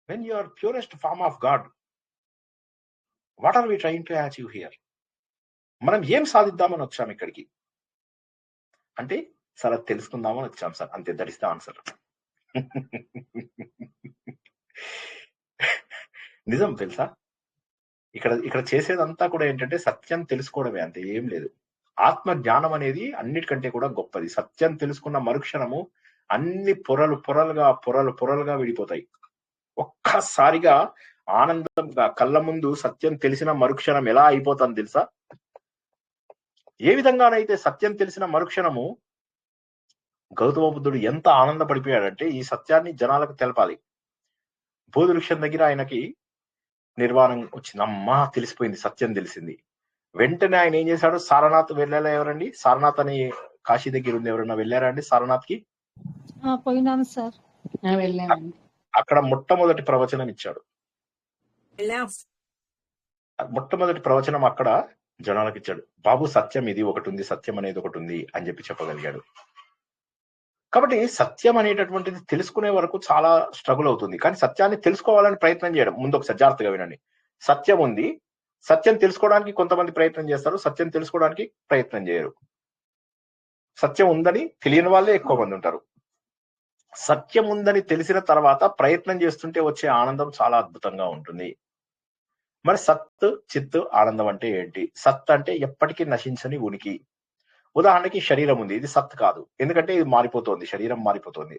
When you are purest form of god, what are we trying to achieve here? మనం ఏం సాధిద్దామని వచ్చాం ఇక్కడికి అంటే, సార్ అది తెలుసుకుందామని వచ్చాం సార్, అంతే. That is the answer. నిజం తెలుసా, ఇక్కడ చేసేదంతా కూడా ఏంటంటే సత్యం తెలుసుకోవడమే, అంతే, ఏం లేదు. ఆత్మ జ్ఞానం అనేది అన్నిటికంటే కూడా గొప్పది. సత్యం తెలుసుకున్న మరుక్షణము అన్ని పొరలుగా విడిపోతాయి. ఒక్కసారిగా ఆనందంగా కళ్ళ ముందు సత్యం తెలిసిన మరుక్షణం ఎలా అయిపోతుంది తెలుసా? ఏ విధంగానైతే సత్యం తెలిసిన మరుక్షణము గౌతమ బుద్ధుడు ఎంత ఆనందపడిపోయాడంటే ఈ సత్యాన్ని జనాలకు తెలపాలి. బోధివృక్షం దగ్గర ఆయనకి నిర్వాణం వచ్చింది. అమ్మా తెలిసిపోయింది, సత్యం తెలిసింది. వెంటనే ఆయన ఏం చేశాడు, సారనాథ్ వెళ్ళాలా? ఎవరండి సారనాథ్ అని కాశీ దగ్గర ఉంది, ఎవరన్నా వెళ్ళారా అండి సారనాథ్ కి? పోయినాం సార్. అక్కడ మొట్టమొదటి ప్రవచనం ఇచ్చాడు. మొట్టమొదటి ప్రవచనం అక్కడ జనాలకు ఇచ్చాడు. బాబు సత్యం ఇది ఒకటి ఉంది, సత్యం అనేది ఒకటి ఉంది అని చెప్పి చెప్పగలిగాడు. కాబట్టి సత్యం అనేటటువంటిది తెలుసుకునే వరకు చాలా స్ట్రగుల్ అవుతుంది. కానీ సత్యాన్ని తెలుసుకోవాలని ప్రయత్నం చేయడం, ముందు ఒకసారి జాగ్రత్తగా వినండి. సత్యం ఉంది, సత్యం తెలుసుకోవడానికి కొంతమంది ప్రయత్నం చేస్తారు, సత్యం తెలుసుకోవడానికి ప్రయత్నం చేయరు. సత్యం ఉందని తెలియని వాళ్ళే ఎక్కువ మంది ఉంటారు. సత్యం ఉందని తెలిసిన తర్వాత ప్రయత్నం చేస్తుంటే వచ్చే ఆనందం చాలా అద్భుతంగా ఉంటుంది. మరి సత్, చిత్, ఆనందం అంటే ఏంటి? సత్ అంటే ఎప్పటికీ నశించని ఉనికి. ఉదాహరణకి శరీరం ఉంది, ఇది సత్ కాదు, ఎందుకంటే ఇది మారిపోతుంది, శరీరం మారిపోతుంది.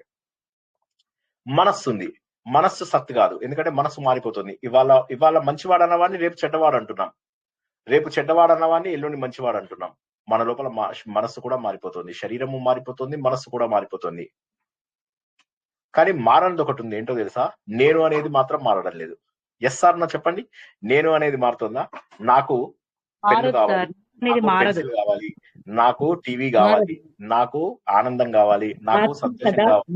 మనస్సు ఉంది, మనస్సు సత్ కాదు, ఎందుకంటే మనస్సు మారిపోతుంది. ఇవాళ మంచివాడు అన్నవాడిని రేపు చెడ్డవాడు అంటున్నాం, రేపు చెడ్డవాడు అన్నవాడిని ఎల్లుండి మంచివాడు అంటున్నాం. మన లోపల మనస్సు కూడా మారిపోతుంది, శరీరము మారిపోతుంది, మనస్సు కూడా మారిపోతుంది. కానీ మారనిది ఒకటి ఉంది, ఏంటో తెలుసా? నేను అనేది మాత్రం మారడం లేదు. ఎస్ సార్ నా చెప్పండి, నేను అనేది మారుతుందా? నాకు పెన్ను కావాలి, నాకు పెన్సిల్ కావాలి, నాకు టీవీ కావాలి, నాకు ఆనందం కావాలి, నాకు సంతోషం కావాలి.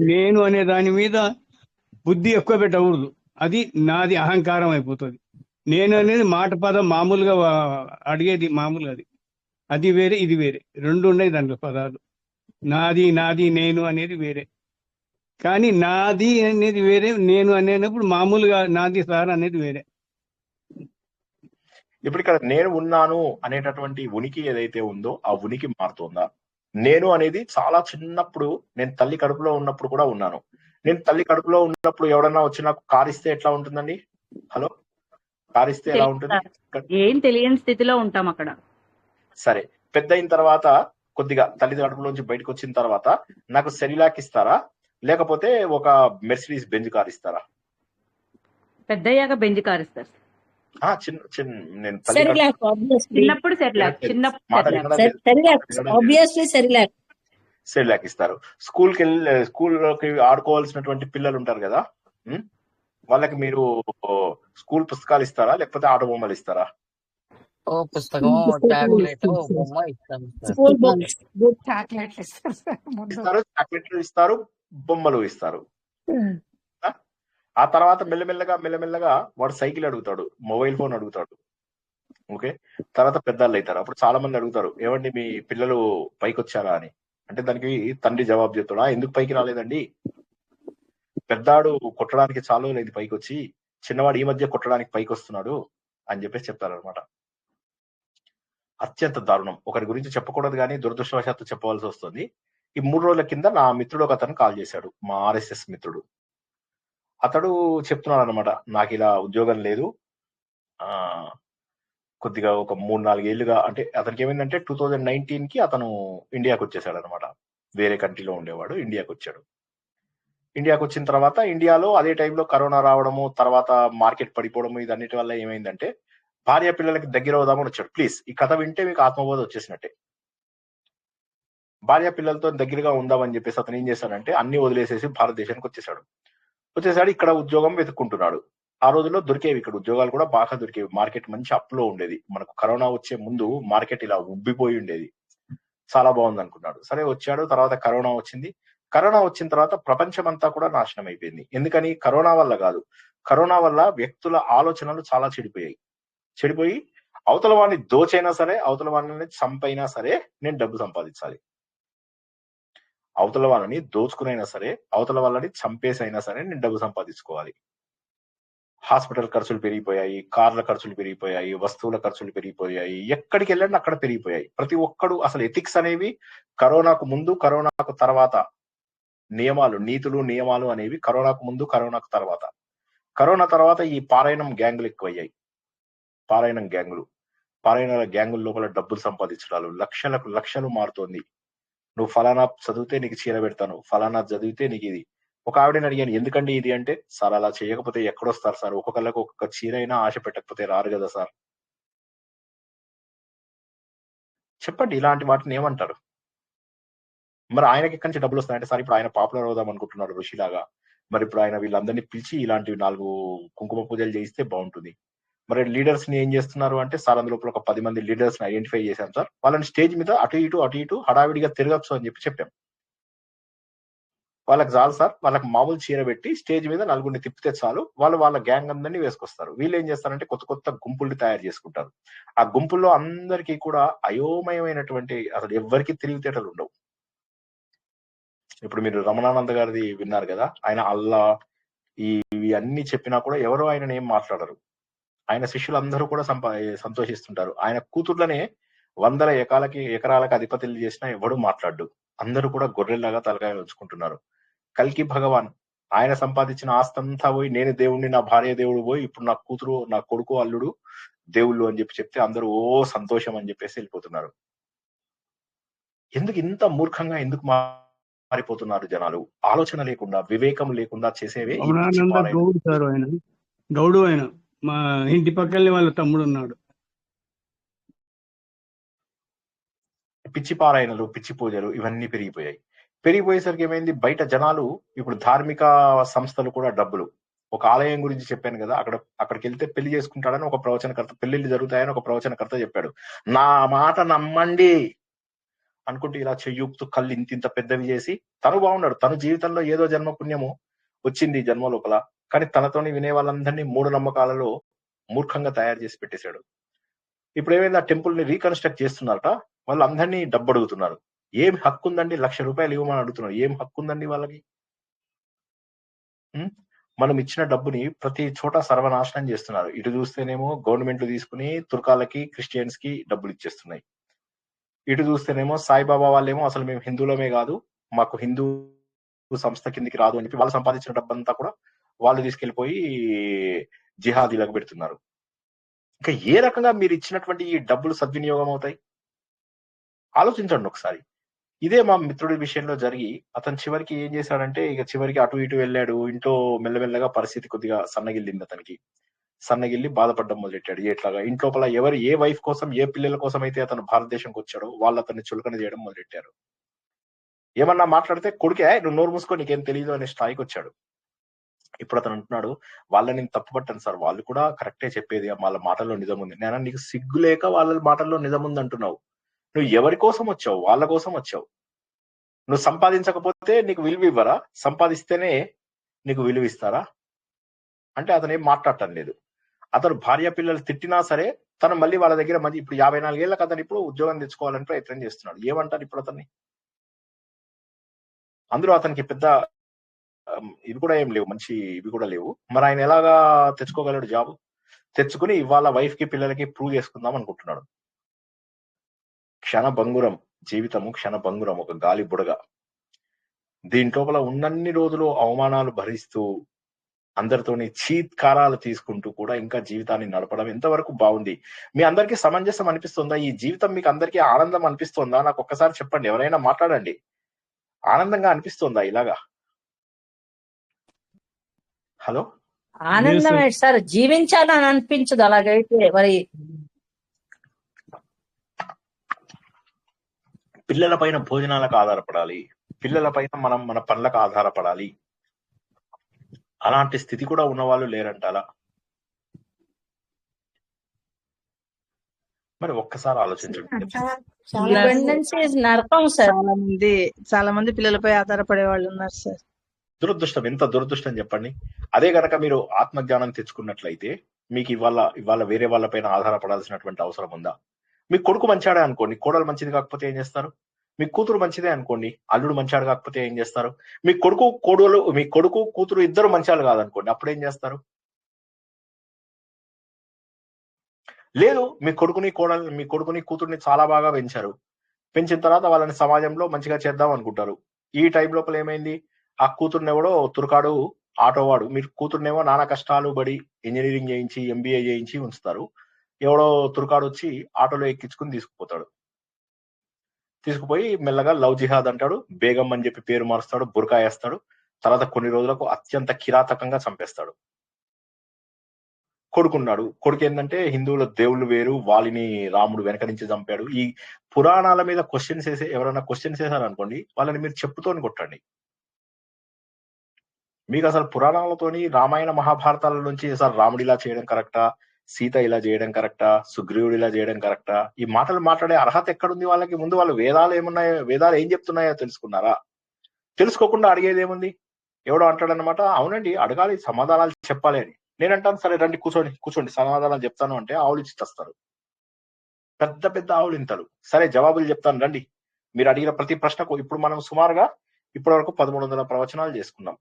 నేను అనే దాని మీద బుద్ధి ఎక్కువ పెట్టకూడదు, అది నాది అహంకారం అయిపోతుంది. నేను అనేది మాట పదం మామూలుగా అడిగేది మామూలుగా, అది వేరే ఇది వేరే, రెండు ఉన్నాయి దాంట్లో పదాలు. నాది నేను అనేది వేరే, కానీ నాది అనేది వేరే, నేను అనేటప్పుడు మామూలుగా నాది సార్ అనేది వేరే. ఇప్పుడు ఇక్కడ నేను ఉన్నాను అనేటటువంటి ఉనికి ఏదైతే ఉందో ఆ ఉనికి మారుతుందా? నేను అనేది చాలా చిన్నప్పుడు, నేను తల్లి కడుపులో ఉన్నప్పుడు కూడా ఉన్నాను. నేను తల్లి కడుపులో ఉన్నప్పుడు ఎవడన్నా వచ్చి నాకు కారు ఇస్తే ఎట్లా ఉంటుందండి? హలో, కారిస్తే ఎలా ఉంటుంది? ఏం తెలియని స్థితిలో ఉంటాం అక్కడ. సరే, పెద్ద అయిన తర్వాత కొద్దిగా తల్లి కడుపులోంచి బయటకు వచ్చిన తర్వాత నాకు సెరిలాక్ ఇస్తారా, లేకపోతే ఒక మెర్సిడీస్ బెంజ్ కార్ ఇస్తారా? పెద్ద అయ్యాక బెంజ్ కార్ ఇస్తారు. నేను చిన్నప్పుడు సెరిలాక్ సెరిలాక్ ఇస్తారు. స్కూల్లోకి ఆడుకోవాల్సినటువంటి పిల్లలు ఉంటారు కదా, వాళ్ళకి మీరు స్కూల్ పుస్తకాలు ఇస్తారా, లేకపోతే ఆట బొమ్మలు ఇస్తారా? ఓ పుస్తకం, చాక్లెట్, బొమ్మ ఇస్తాం. చాక్లెట్లు ఇస్తారు, బొమ్మలు ఇస్తారు. ఆ తర్వాత మెల్లమెల్లగా వాడు సైకిల్ అడుగుతాడు, మొబైల్ ఫోన్ అడుగుతాడు. ఓకే, తర్వాత పెద్దలు అవుతారు. అప్పుడు చాలా మంది అడుగుతారు, ఏమండి మీ పిల్లలు పైకి వచ్చారా అని. అంటే దానికి తండ్రి జవాబు చెప్తాడు, ఎందుకు పైకి రాలేదండి, పెద్దాడు కొట్టడానికి చాలు లేదు పైకి వచ్చి, చిన్నవాడు ఈ మధ్య కొట్టడానికి పైకి వస్తున్నాడు అని చెప్పేసి చెప్తారనమాట. అత్యంత దారుణం. ఒకరి గురించి చెప్పకూడదు కానీ దురదృష్టవశాత్తు చెప్పవలసి వస్తుంది. ఈ 3 రోజుల కింద నా మిత్రుడు ఒక అతను కాల్ చేశాడు, మా RSS మిత్రుడు. అతడు చెప్తున్నాడు అనమాట, నాకు ఇలా ఉద్యోగం లేదు, కొద్దిగా ఒక 3-4 ఏళ్లుగా, అంటే అతనికి ఏమైందంటే 2019కి అతను ఇండియాకి వచ్చేసాడు అనమాట. వేరే కంట్రీలో ఉండేవాడు, ఇండియాకి వచ్చాడు. ఇండియాకి వచ్చిన తర్వాత ఇండియాలో అదే టైంలో కరోనా రావడము, తర్వాత మార్కెట్ పడిపోవడము, ఇదన్నిటి వల్ల ఏమైందంటే భార్య పిల్లలకి దగ్గర అవుదామని వచ్చాడు. ప్లీజ్, ఈ కథ వింటే మీకు ఆత్మబోధ వచ్చేసినట్టే. భార్య పిల్లలతో దగ్గరగా ఉందామని చెప్పేసి అతను ఏం చేశాడంటే అన్ని వదిలేసేసి భారతదేశానికి వచ్చేసాడు. ఇక్కడ ఉద్యోగం వెతుక్కుంటున్నాడు. ఆ రోజుల్లో దొరికేవి, ఇక్కడ ఉద్యోగాలు కూడా బాగా దొరికేవి. మార్కెట్ మంచి అప్లో ఉండేది. మనకు కరోనా వచ్చే ముందు మార్కెట్ ఇలా ఉబ్బిపోయి ఉండేది. చాలా బాగుంది అనుకున్నాడు. సరే వచ్చాడు. తర్వాత కరోనా వచ్చింది. కరోనా వచ్చిన తర్వాత ప్రపంచం అంతా కూడా నాశనం అయిపోయింది. ఎందుకని? కరోనా వల్ల కాదు, కరోనా వల్ల వ్యక్తుల ఆలోచనలు చాలా చెడిపోయి అవతల వాడిని దోచైనా సరే, అవతల వాడిని చంపైనా సరే నేను డబ్బు సంపాదించాలి, అవతల వాళ్ళని దోచుకునైనా సరే, అవతల వాళ్ళని చంపేసైనా సరే నేను డబ్బు సంపాదించుకోవాలి. హాస్పిటల్ ఖర్చులు పెరిగిపోయాయి, కార్ల ఖర్చులు పెరిగిపోయాయి, వస్తువుల ఖర్చులు పెరిగిపోయాయి, ఎక్కడికి వెళ్ళండి అక్కడ పెరిగిపోయాయి. ప్రతి ఒక్కడు అసలు ఎథిక్స్ అనేవి కరోనాకు ముందు, కరోనాకు తర్వాత నీతులు నియమాలు అనేవి కరోనాకు ముందు, కరోనాకు తర్వాత. కరోనా తర్వాత ఈ పారాయణం గ్యాంగులు ఎక్కువయ్యాయి. పారాయణ గ్యాంగుల లోపల డబ్బులు సంపాదించడాలు, లక్షలు మారుతోంది. నువ్వు ఫలానా చదివితే నీకు చీర పెడతాను, ఫలానా చదివితే నీకు ఇది. ఒక ఆవిడని అడిగాను, ఎందుకండి ఇది అంటే, సార్ అలా చేయకపోతే ఎక్కడొస్తారు సార్, ఒక్కొక్కళ్ళకి ఒక్కొక్క చీర అయినా ఆశ పెట్టకపోతే రారు కదా సార్. చెప్పండి, ఇలాంటి వాటిని ఏమంటారు? మరి ఆయనకి ఎక్కడి నుంచి డబ్బులు వస్తాయంటే, సార్ ఇప్పుడు ఆయన పాపులర్ అవుదాం అనుకుంటున్నాడు ఋషిలాగా, మరి ఇప్పుడు ఆయన వీళ్ళందరినీ పిలిచి ఇలాంటివి 4 కుంకుమ పూజలు చేయిస్తే బాగుంటుంది. మరి లీడర్స్ ని ఏం చేస్తున్నారు అంటే, సార్ అందులో ఒక 10 మంది లీడర్స్ ని ఐడెంటిఫై చేశాం సార్, వాళ్ళని స్టేజ్ మీద అటు ఇటు హడావిడిగా తిరగచ్చు అని చెప్పాం. వాళ్ళకి చాలు సార్, వాళ్ళకి మామూలు చీర పెట్టి స్టేజ్ మీద 4 తిప్పితే చాలు, వాళ్ళ గ్యాంగ్ అందరినీ వేసుకొస్తారు. వీళ్ళు ఏం చేస్తారంటే కొత్త గుంపుల్ని తయారు చేసుకుంటారు. ఆ గుంపుల్లో అందరికీ కూడా అయోమయమైనటువంటి, అసలు ఎవరికి తెలివితేటలు ఉండవు. ఇప్పుడు మీరు రమణానంద గారిది విన్నారు కదా, ఆయన అల్లా ఇవి అన్ని చెప్పినా కూడా ఎవరు ఆయన ఏం మాట్లాడరు. ఆయన శిష్యులందరూ కూడా సంతోషిస్తుంటారు. ఆయన కూతుర్లనే 100 ఎకరాలకు అధిపతులు చేసినా ఎవడు మాట్లాడు. అందరూ కూడా గొర్రెల్లాగా తలకాయ ఉంచుకుంటున్నారు. కల్కి భగవాన్ ఆయన సంపాదించిన ఆస్తంతా పోయి, నేను దేవుణ్ణి, నా భార్య దేవుడు పోయి, ఇప్పుడు నా కూతురు, నా కొడుకు, అల్లుడు దేవుళ్ళు అని చెప్తే అందరూ ఓ సంతోషం అని చెప్పేసి వెళ్ళిపోతున్నారు. ఎందుకు ఇంత మూర్ఖంగా ఎందుకు మారిపోతున్నారు జనాలు? ఆలోచన లేకుండా, వివేకం లేకుండా చేసేవే గౌడు. ఆయన మా ఇంటి పక్కనే వాళ్ళ తమ్ముడు ఉన్నాడు. పిచ్చి పారాయణలు, పిచ్చి పూజలు ఇవన్నీ పెరిగిపోయేసరికి ఏమైంది, బయట జనాలు ఇప్పుడు ధార్మిక సంస్థలు కూడా డబ్బులు. ఒక ఆలయం గురించి చెప్పాను కదా, అక్కడికి వెళ్తే పెళ్లి చేసుకుంటాడని ఒక ప్రవచనకర్త, పెళ్లిళ్ళు జరుగుతాయని ఒక ప్రవచనకర్త చెప్పాడు. నా మాట నమ్మండి అనుకుంటూ ఇలా చెయ్యూపుతూ కళ్ళు ఇంత పెద్దవి చేసి, తను బాగున్నాడు, తన జీవితంలో ఏదో జన్మ పుణ్యము వచ్చింది జన్మ లోపల, కానీ తనతోని వినే వాళ్ళందరినీ మూఢనమ్మకాలలో మూర్ఖంగా తయారు చేసి పెట్టేశాడు. ఇప్పుడు ఏమైంది, ఆ టెంపుల్ ని రీకన్స్ట్రక్ట్ చేస్తున్నారట, వాళ్ళందరినీ డబ్బు అడుగుతున్నారు. ఏం హక్కు ఉందండి? ₹1,00,000 ఇవ్వమని అడుగుతున్నారు. ఏం హక్కు ఉందండి వాళ్ళకి? మనం ఇచ్చిన డబ్బుని ప్రతి చోట సర్వనాశనం చేస్తున్నారు. ఇటు చూస్తేనేమో గవర్నమెంట్లు తీసుకుని తుర్కాలకి, క్రిస్టియన్స్ కి డబ్బులు ఇచ్చేస్తున్నాయి. ఇటు చూస్తేనేమో సాయిబాబా వాళ్ళేమో అసలు మేము హిందువులమే కాదు, మాకు హిందూ సంస్థ కిందికి రాదు అని చెప్పి వాళ్ళు సంపాదించిన డబ్బంతా కూడా వాళ్ళు తీసుకెళ్లిపోయి జిహాదీలకు పెడుతున్నారు. ఇంకా ఏ రకంగా మీరు ఇచ్చినటువంటి ఈ డబ్బులు సద్వినియోగం అవుతాయి? ఆలోచించండి ఒకసారి. ఇదే మా మిత్రుడి విషయంలో జరిగి అతను చివరికి ఏం చేశాడంటే ఇక చివరికి అటు ఇటు వెళ్ళాడు. ఇంట్లో మెల్లమెల్లగా పరిస్థితి కొద్దిగా సన్నగిల్లింది అతనికి. సన్నగిల్లి బాధపడడం మొదలెట్టాడు. ఎట్లాగా ఇంట్లోపల ఏ వైఫ్ కోసం, ఏ పిల్లల కోసం అయితే అతను భారతదేశంకి వచ్చాడో వాళ్ళు అతన్ని చులకన చేయడం మొదలెట్టారు. ఏమన్నా మాట్లాడితే కొడుకే నువ్వు నోరు మూసుకో నీకేం తెలియదు అనే స్థాయికి వచ్చాడు. ఇప్పుడు అతను అంటున్నాడు, వాళ్ళని నేను తప్పుపట్టాను సార్, వాళ్ళు కూడా కరెక్టే చెప్పేది, వాళ్ళ మాటల్లో నిజం ఉంది. నేను నీకు సిగ్గు లేక వాళ్ళ మాటల్లో నిజం ఉంది అంటున్నావు. నువ్వు ఎవరి కోసం వచ్చావు? వాళ్ళ కోసం వచ్చావు. నువ్వు సంపాదించకపోతే నీకు విలువ ఇవ్వరా? సంపాదిస్తేనే నీకు విలువ ఇస్తారా? అంటే అతను ఏం మాట్లాడటం లేదు. అతను భార్య పిల్లలు తిట్టినా సరే తను మళ్ళీ వాళ్ళ దగ్గర మంచి ఇప్పుడు 54 ఏళ్ళకి అతను ఇప్పుడు ఉద్యోగం తెచ్చుకోవాలని ప్రయత్నం చేస్తున్నాడు. ఏమంటారు ఇప్పుడు అతన్ని? అందులో అతనికి పెద్ద ఇవి కూడా ఏం లేవు, మంచి ఇవి కూడా లేవు. మరి ఆయన ఎలాగా తెచ్చుకోగలడు జాబ్? తెచ్చుకుని ఇవాళ వైఫ్ కి పిల్లలకి ప్రూవ్ చేసుకుందాం అనుకుంటున్నాడు. క్షణభంగురం జీవితము, క్షణభంగురం, ఒక గాలి బుడగ. దీంట్లోపల ఉన్నన్ని రోజులు అవమానాలు భరిస్తూ అందరితోని చీత్కారాలు తీసుకుంటూ కూడా ఇంకా జీవితాన్ని నడపడం ఎంతవరకు బాగుంది? మీ అందరికీ సమంజసం అనిపిస్తుందా? ఈ జీవితం మీకు అందరికీ ఆనందం అనిపిస్తుందా? నాకు ఒక్కసారి చెప్పండి, ఎవరైనా మాట్లాడండి. ఆనందంగా అనిపిస్తుందా ఇలాగా? హలో, ఆనందమే సార్, జీవించాలని అనిపించదు అలాగైతే. మరి పిల్లల పైన భోజనాలకు ఆధారపడాలి, పిల్లల పైన మనం మన పనులకు ఆధారపడాలి. అలాంటి స్థితి కూడా ఉన్నవాళ్ళు లేరంట అలా. మరి ఒక్కసారి ఆలోచించండి. నరకం సార్. చాలా మంది పిల్లలపై ఆధారపడే వాళ్ళు ఉన్నారు సార్. దురదృష్టం, ఎంత దురదృష్టం చెప్పండి. అదే గనక మీరు ఆత్మజ్ఞానం తెచ్చుకున్నట్లయితే మీకు ఇవాళ వేరే వాళ్ళ పైన ఆధారపడాల్సినటువంటి అవసరం ఉందా? మీ కొడుకు మంచాడే అనుకోండి, కోడలు మంచిది కాకపోతే ఏం చేస్తారు? మీ కూతురు మంచిదే అనుకోండి, అల్లుడు మంచాడు కాకపోతే ఏం చేస్తారు? మీ కొడుకు కూతురు ఇద్దరు మంచాలు కాదనుకోండి, అప్పుడు ఏం చేస్తారు? లేదు, మీ కొడుకుని కూతుర్ని చాలా బాగా పెంచారు. పెంచిన తర్వాత వాళ్ళని సమాజంలో మంచిగా చేద్దాం అనుకుంటారు. ఈ టైం లోపల ఏమైంది? ఆ కూతుర్ని ఎవడో తురకాడు ఆటోవాడు, మీరు కూతుర్నేమో నానా కష్టాలు పడి ఇంజనీరింగ్ చేయించి MBA చేయించి ఉంచుతారు. ఎవడో తురకాడు వచ్చి ఆటోలో ఎక్కించుకుని తీసుకుపోయి మెల్లగా లవ్ జిహాద్ అంటాడు, బేగం అని చెప్పి పేరు మారుస్తాడు, బురకా వేస్తాడు. తర్వాత కొన్ని రోజులకు అత్యంత కిరాతకంగా చంపేస్తాడు. కొడుకున్నాడు, కొడుకు ఏంటంటే హిందువుల దేవుళ్ళు వేరు, వాలిని రాముడు వెనక నుంచి చంపాడు. ఈ పురాణాల మీద ఎవరైనా క్వశ్చన్స్ వేసారనుకోండి, వాళ్ళని మీరు చెప్పుతోని కొట్టండి. మీకు అసలు పురాణాలతోని రామాయణ మహాభారతాల నుంచి సార్ రాముడు ఇలా చేయడం కరెక్టా, సీత ఇలా చేయడం కరెక్టా, సుగ్రీవుడు ఇలా చేయడం కరెక్టా, ఈ మాటలు మాట్లాడే అర్హత ఎక్కడుంది వాళ్ళకి? ముందు వాళ్ళు వేదాలు ఏం చెప్తున్నాయో తెలుసుకున్నారా? తెలుసుకోకుండా అడిగేది ఏముంది? ఎవడో అంటాడనమాట, అవునండి అడగాలి, సమాధానాలు చెప్పాలి అని. నేనంటాను, సరే రండి కూర్చోండి సమాధానాలు చెప్తాను అంటే ఆవులు ఇచ్చేస్తారు, పెద్ద పెద్ద ఆవులు ఇంతలు. సరే జవాబులు చెప్తాను రండి. మీరు అడిగిన ప్రతి ప్రశ్నకు ఇప్పుడు మనం సుమారుగా ఇప్పటి వరకు 1300 ప్రవచనాలు చేసుకున్నాం.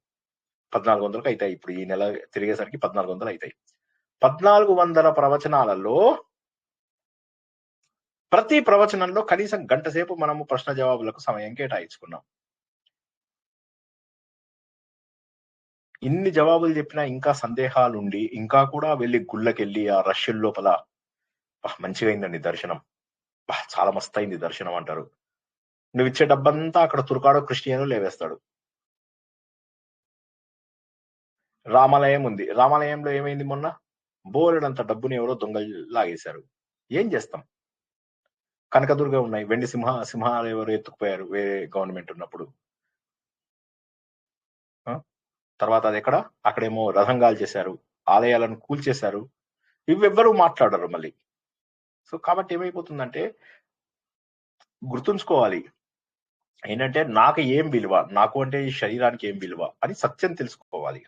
1400కి అవుతాయి, ఇప్పుడు ఈ నెల తిరిగేసరికి 1400 అవుతాయి. 1400 ప్రవచనాలలో ప్రతి ప్రవచనంలో కనీసం గంట సేపు మనము ప్రశ్న జవాబులకు సమయం కేటాయించుకున్నాం. ఇన్ని జవాబులు చెప్పినా ఇంకా సందేహాలుండి ఇంకా కూడా వెళ్ళి గుళ్ళకెళ్ళి ఆ రష్యన్ లోపల మంచిగా అయిందండి దర్శనం, చాలా మస్తు అయింది దర్శనం అంటారు. నువ్వు ఇచ్చే డబ్బంతా అక్కడ తురకాడో క్రిస్టియను లేవేస్తాడు. రామాలయం ఉంది, రామాలయంలో ఏమైంది? మొన్న బోలెడంత డబ్బుని ఎవరో దొంగలు లాగేశారు. ఏం చేస్తాం? కనకదుర్గ ఉన్నాయి, వెండి సింహాలు ఎవరు ఎత్తుకుపోయారు వేరే గవర్నమెంట్ ఉన్నప్పుడు. తర్వాత అది అక్కడేమో రథంగాలు చేశారు, ఆలయాలను కూల్చేశారు. ఇవెవ్వరూ మాట్లాడరు మళ్ళీ. సో కాబట్టి ఏమైపోతుందంటే గుర్తుంచుకోవాలి ఏంటంటే నాకు ఏం విలువ, నాకు అంటే ఈ శరీరానికి ఏం విలువ అని సత్యం తెలుసుకోవాలి.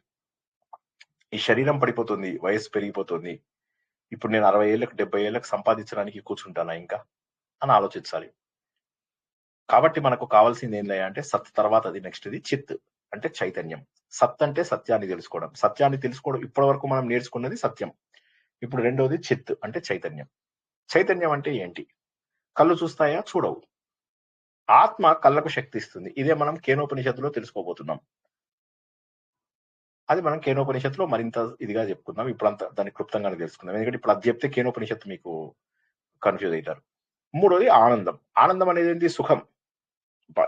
ఈ శరీరం పడిపోతుంది, వయసు పెరిగిపోతుంది, ఇప్పుడు నేను 60 ఏళ్ళకి 70 ఏళ్ళకి సంపాదించడానికి కూర్చుంటానా ఇంకా అని ఆలోచించాలి. కాబట్టి మనకు కావాల్సింది ఏంటంటే అంటే సత్ తర్వాత అది నెక్స్ట్ది చిత్ అంటే చైతన్యం. సత్ అంటే సత్యాన్ని తెలుసుకోవడం. ఇప్పటి వరకు మనం నేర్చుకున్నది సత్యం. ఇప్పుడు రెండోది చిత్ అంటే చైతన్యం. చైతన్యం అంటే ఏంటి? కళ్ళు చూస్తాయా? చూడవు. ఆత్మ కళ్ళకు శక్తి ఇస్తుంది. ఇదే మనం కేనోపనిషత్తులో తెలుసుకోబోతున్నాం. అది మనం కేనోపనిషత్తులో మరింత ఇదిగా చెప్పుకుందాం. ఇప్పుడు అంత దాన్ని క్లుప్తంగానే తెలుసుకుందాం. ఎందుకంటే ఇప్పుడు అది చెప్తే కేనోపనిషత్తు మీకు కన్ఫ్యూజ్ అవుతారు. మూడోది ఆనందం. ఆనందం అనేది ఏంటి? సుఖం.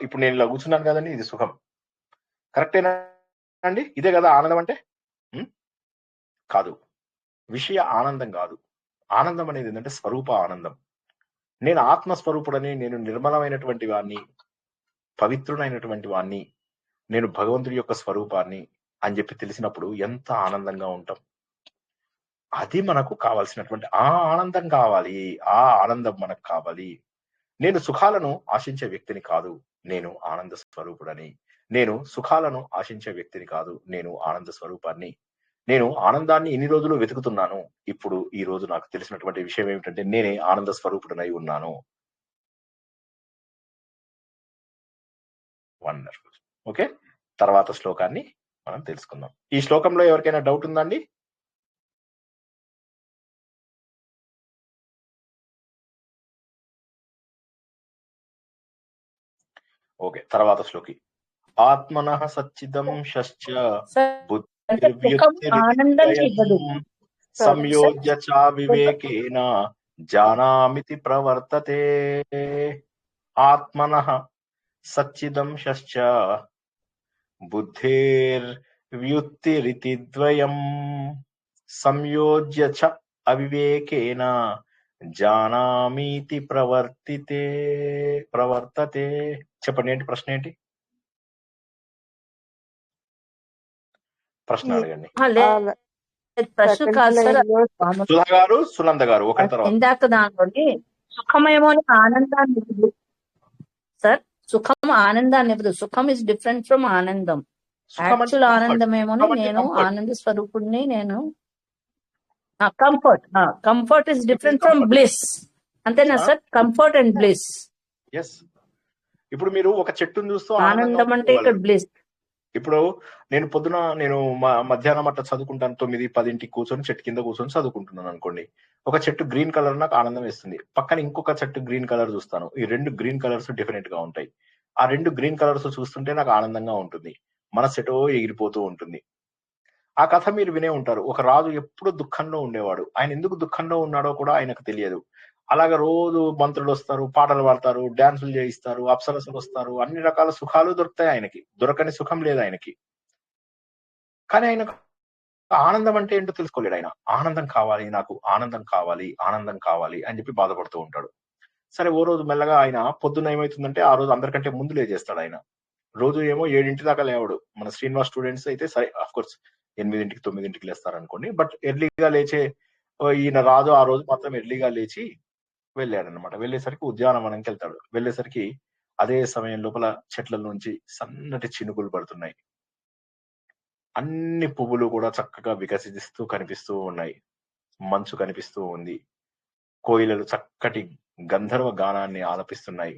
ఇప్పుడు నేను ఇలా కూర్చున్నాను కదండి, ఇది సుఖం. కరెక్టేనా అండి? ఇదే కదా ఆనందం అంటే? కాదు, విషయ ఆనందం కాదు. ఆనందం అనేది ఏంటంటే స్వరూప ఆనందం. నేను ఆత్మస్వరూపుడని, నేను నిర్మలమైనటువంటి వాడిని, పవిత్రుడైనటువంటి వాడిని, నేను భగవంతుడి యొక్క స్వరూపాన్ని అని చెప్పి తెలిసినప్పుడు ఎంత ఆనందంగా ఉంటాం. అది మనకు కావాల్సినటువంటి ఆ ఆనందం కావాలి. ఆ ఆనందం మనకు కావాలి. నేను సుఖాలను ఆశించే వ్యక్తిని కాదు, నేను ఆనంద స్వరూపుడని. నేను సుఖాలను ఆశించే వ్యక్తిని కాదు, నేను ఆనంద స్వరూపాన్ని. నేను ఆనందాన్ని ఇన్ని రోజులు వెతుకుతున్నాను. ఇప్పుడు ఈ రోజు నాకు తెలిసినటువంటి విషయం ఏమిటంటే నేనే ఆనంద స్వరూపుడనై ఉన్నాను. వండర్ఫుల్. ఓకే, తర్వాత శ్లోకాన్ని మనం తెలుసుకుందాం. ఈ శ్లోకంలో ఎవరికైనా డౌట్ ఉందండి? ఓకే, తర్వాత శ్లోకి. ఆత్మనః సచ్చిదం షశ్చ బుద్ధిర్వ్యుత్తిరితిద్వయం సంయోజ్య చ వివేకేన జానామితి ప్రవర్తతే. ఆత్మనః సచ్చిదం షశ్చ బుద్ధిర్వ్యుత్తిరితిద్వయం సంయోజ్య చ అవివేకేన జానామీతి ప్రవర్తతే. చెప్పండి, ఏంటి ప్రశ్న? ఏంటి ప్రశ్న? అడగండి. ప్రశ్న కాదు సార్, సుధా గారు, సునంద గారు ఒకరి తర్వాత. ఇందాక దాంట్లోని సుఖమేమో ఆనందాన్ని ఇవ్వదు సార్. సుఖం ఆనందాన్ని ఇవ్వదు. సుఖం ఇస్ డిఫరెంట్ ఫ్రమ్ ఆనందం. యాక్చువల్ ఆనందం ఏమో నేను ఆనంద స్వరూపుడిని. నేను comfort is different from bliss. అంతేనా sir? Comfort and bliss. Yes. ఇప్పుడు మీరు ఒక చెట్టును చూస్తూ ఆనందం అంటే ఇక్కడ బ్లిస్. ఇప్పుడు నేను పొద్దున మధ్యాహ్నం అట్లా చదువుకుంటాను, 9-10 కూర్చొని చెట్టు కింద కూర్చొని చదువుకుంటున్నాను అనుకోండి. ఒక చెట్టు గ్రీన్ కలర్ నాకు ఆనందం వేస్తుంది. పక్కన ఇంకొక చెట్టు గ్రీన్ కలర్ చూస్తాను. ఈ 2 గ్రీన్ కలర్స్ డిఫరెంట్ గా ఉంటాయి. ఆ 2 గ్రీన్ కలర్స్ చూస్తుంటే నాకు ఆనందంగా ఉంటుంది, మనసు ఎటో ఎగిరిపోతూ ఉంటుంది. ఆ కథ మీరు వినే ఉంటారు. ఒక రాజు ఎప్పుడు దుఃఖంలో ఉండేవాడు. ఆయన ఎందుకు దుఃఖంలో ఉన్నాడో కూడా ఆయనకు తెలియదు. అలాగే రోజు మంత్రులు వస్తారు, పాటలు పాడతారు, డాన్సులు చేయిస్తారు, అప్సరసలు వస్తారు, అన్ని రకాల సుఖాలు దొరుకుతాయి ఆయనకి. దొరకని సుఖం లేదు ఆయనకి. కానీ ఆయనకు ఆనందం అంటే ఏంటో తెలుసుకోలేడు. ఆయన ఆనందం కావాలి, నాకు ఆనందం కావాలి, ఆనందం కావాలి అని చెప్పి బాధపడుతూ ఉంటాడు. సరే, ఓ రోజు మెల్లగా ఆయన పొద్దున్న ఏమైతుందంటే ఆ రోజు అందరికంటే ముందు లేచేస్తాడు. ఆయన రోజు ఏమో 7 దాకా లేవడు. మన శ్రీనివాస్ స్టూడెంట్స్ అయితే సరే అఫ్ కోర్స్ 8-9 లేస్తారు అనుకోండి. బట్ ఎర్లీగా లేచే ఈయన రాజు ఆ రోజు మాత్రం ఎర్లీగా లేచి వెళ్ళాడనమాట. వెళ్ళేసరికి ఉద్యానవనంకి వెళ్తాడు. వెళ్ళేసరికి అదే సమయం లోపల చెట్ల నుంచి సన్నటి చినుకులు పడుతున్నాయి. అన్ని పువ్వులు కూడా చక్కగా వికసిస్తూ కనిపిస్తూ ఉన్నాయి. మంచు కనిపిస్తూ ఉంది. కోయిలలు చక్కటి గంధర్వ గానాన్ని ఆలపిస్తున్నాయి.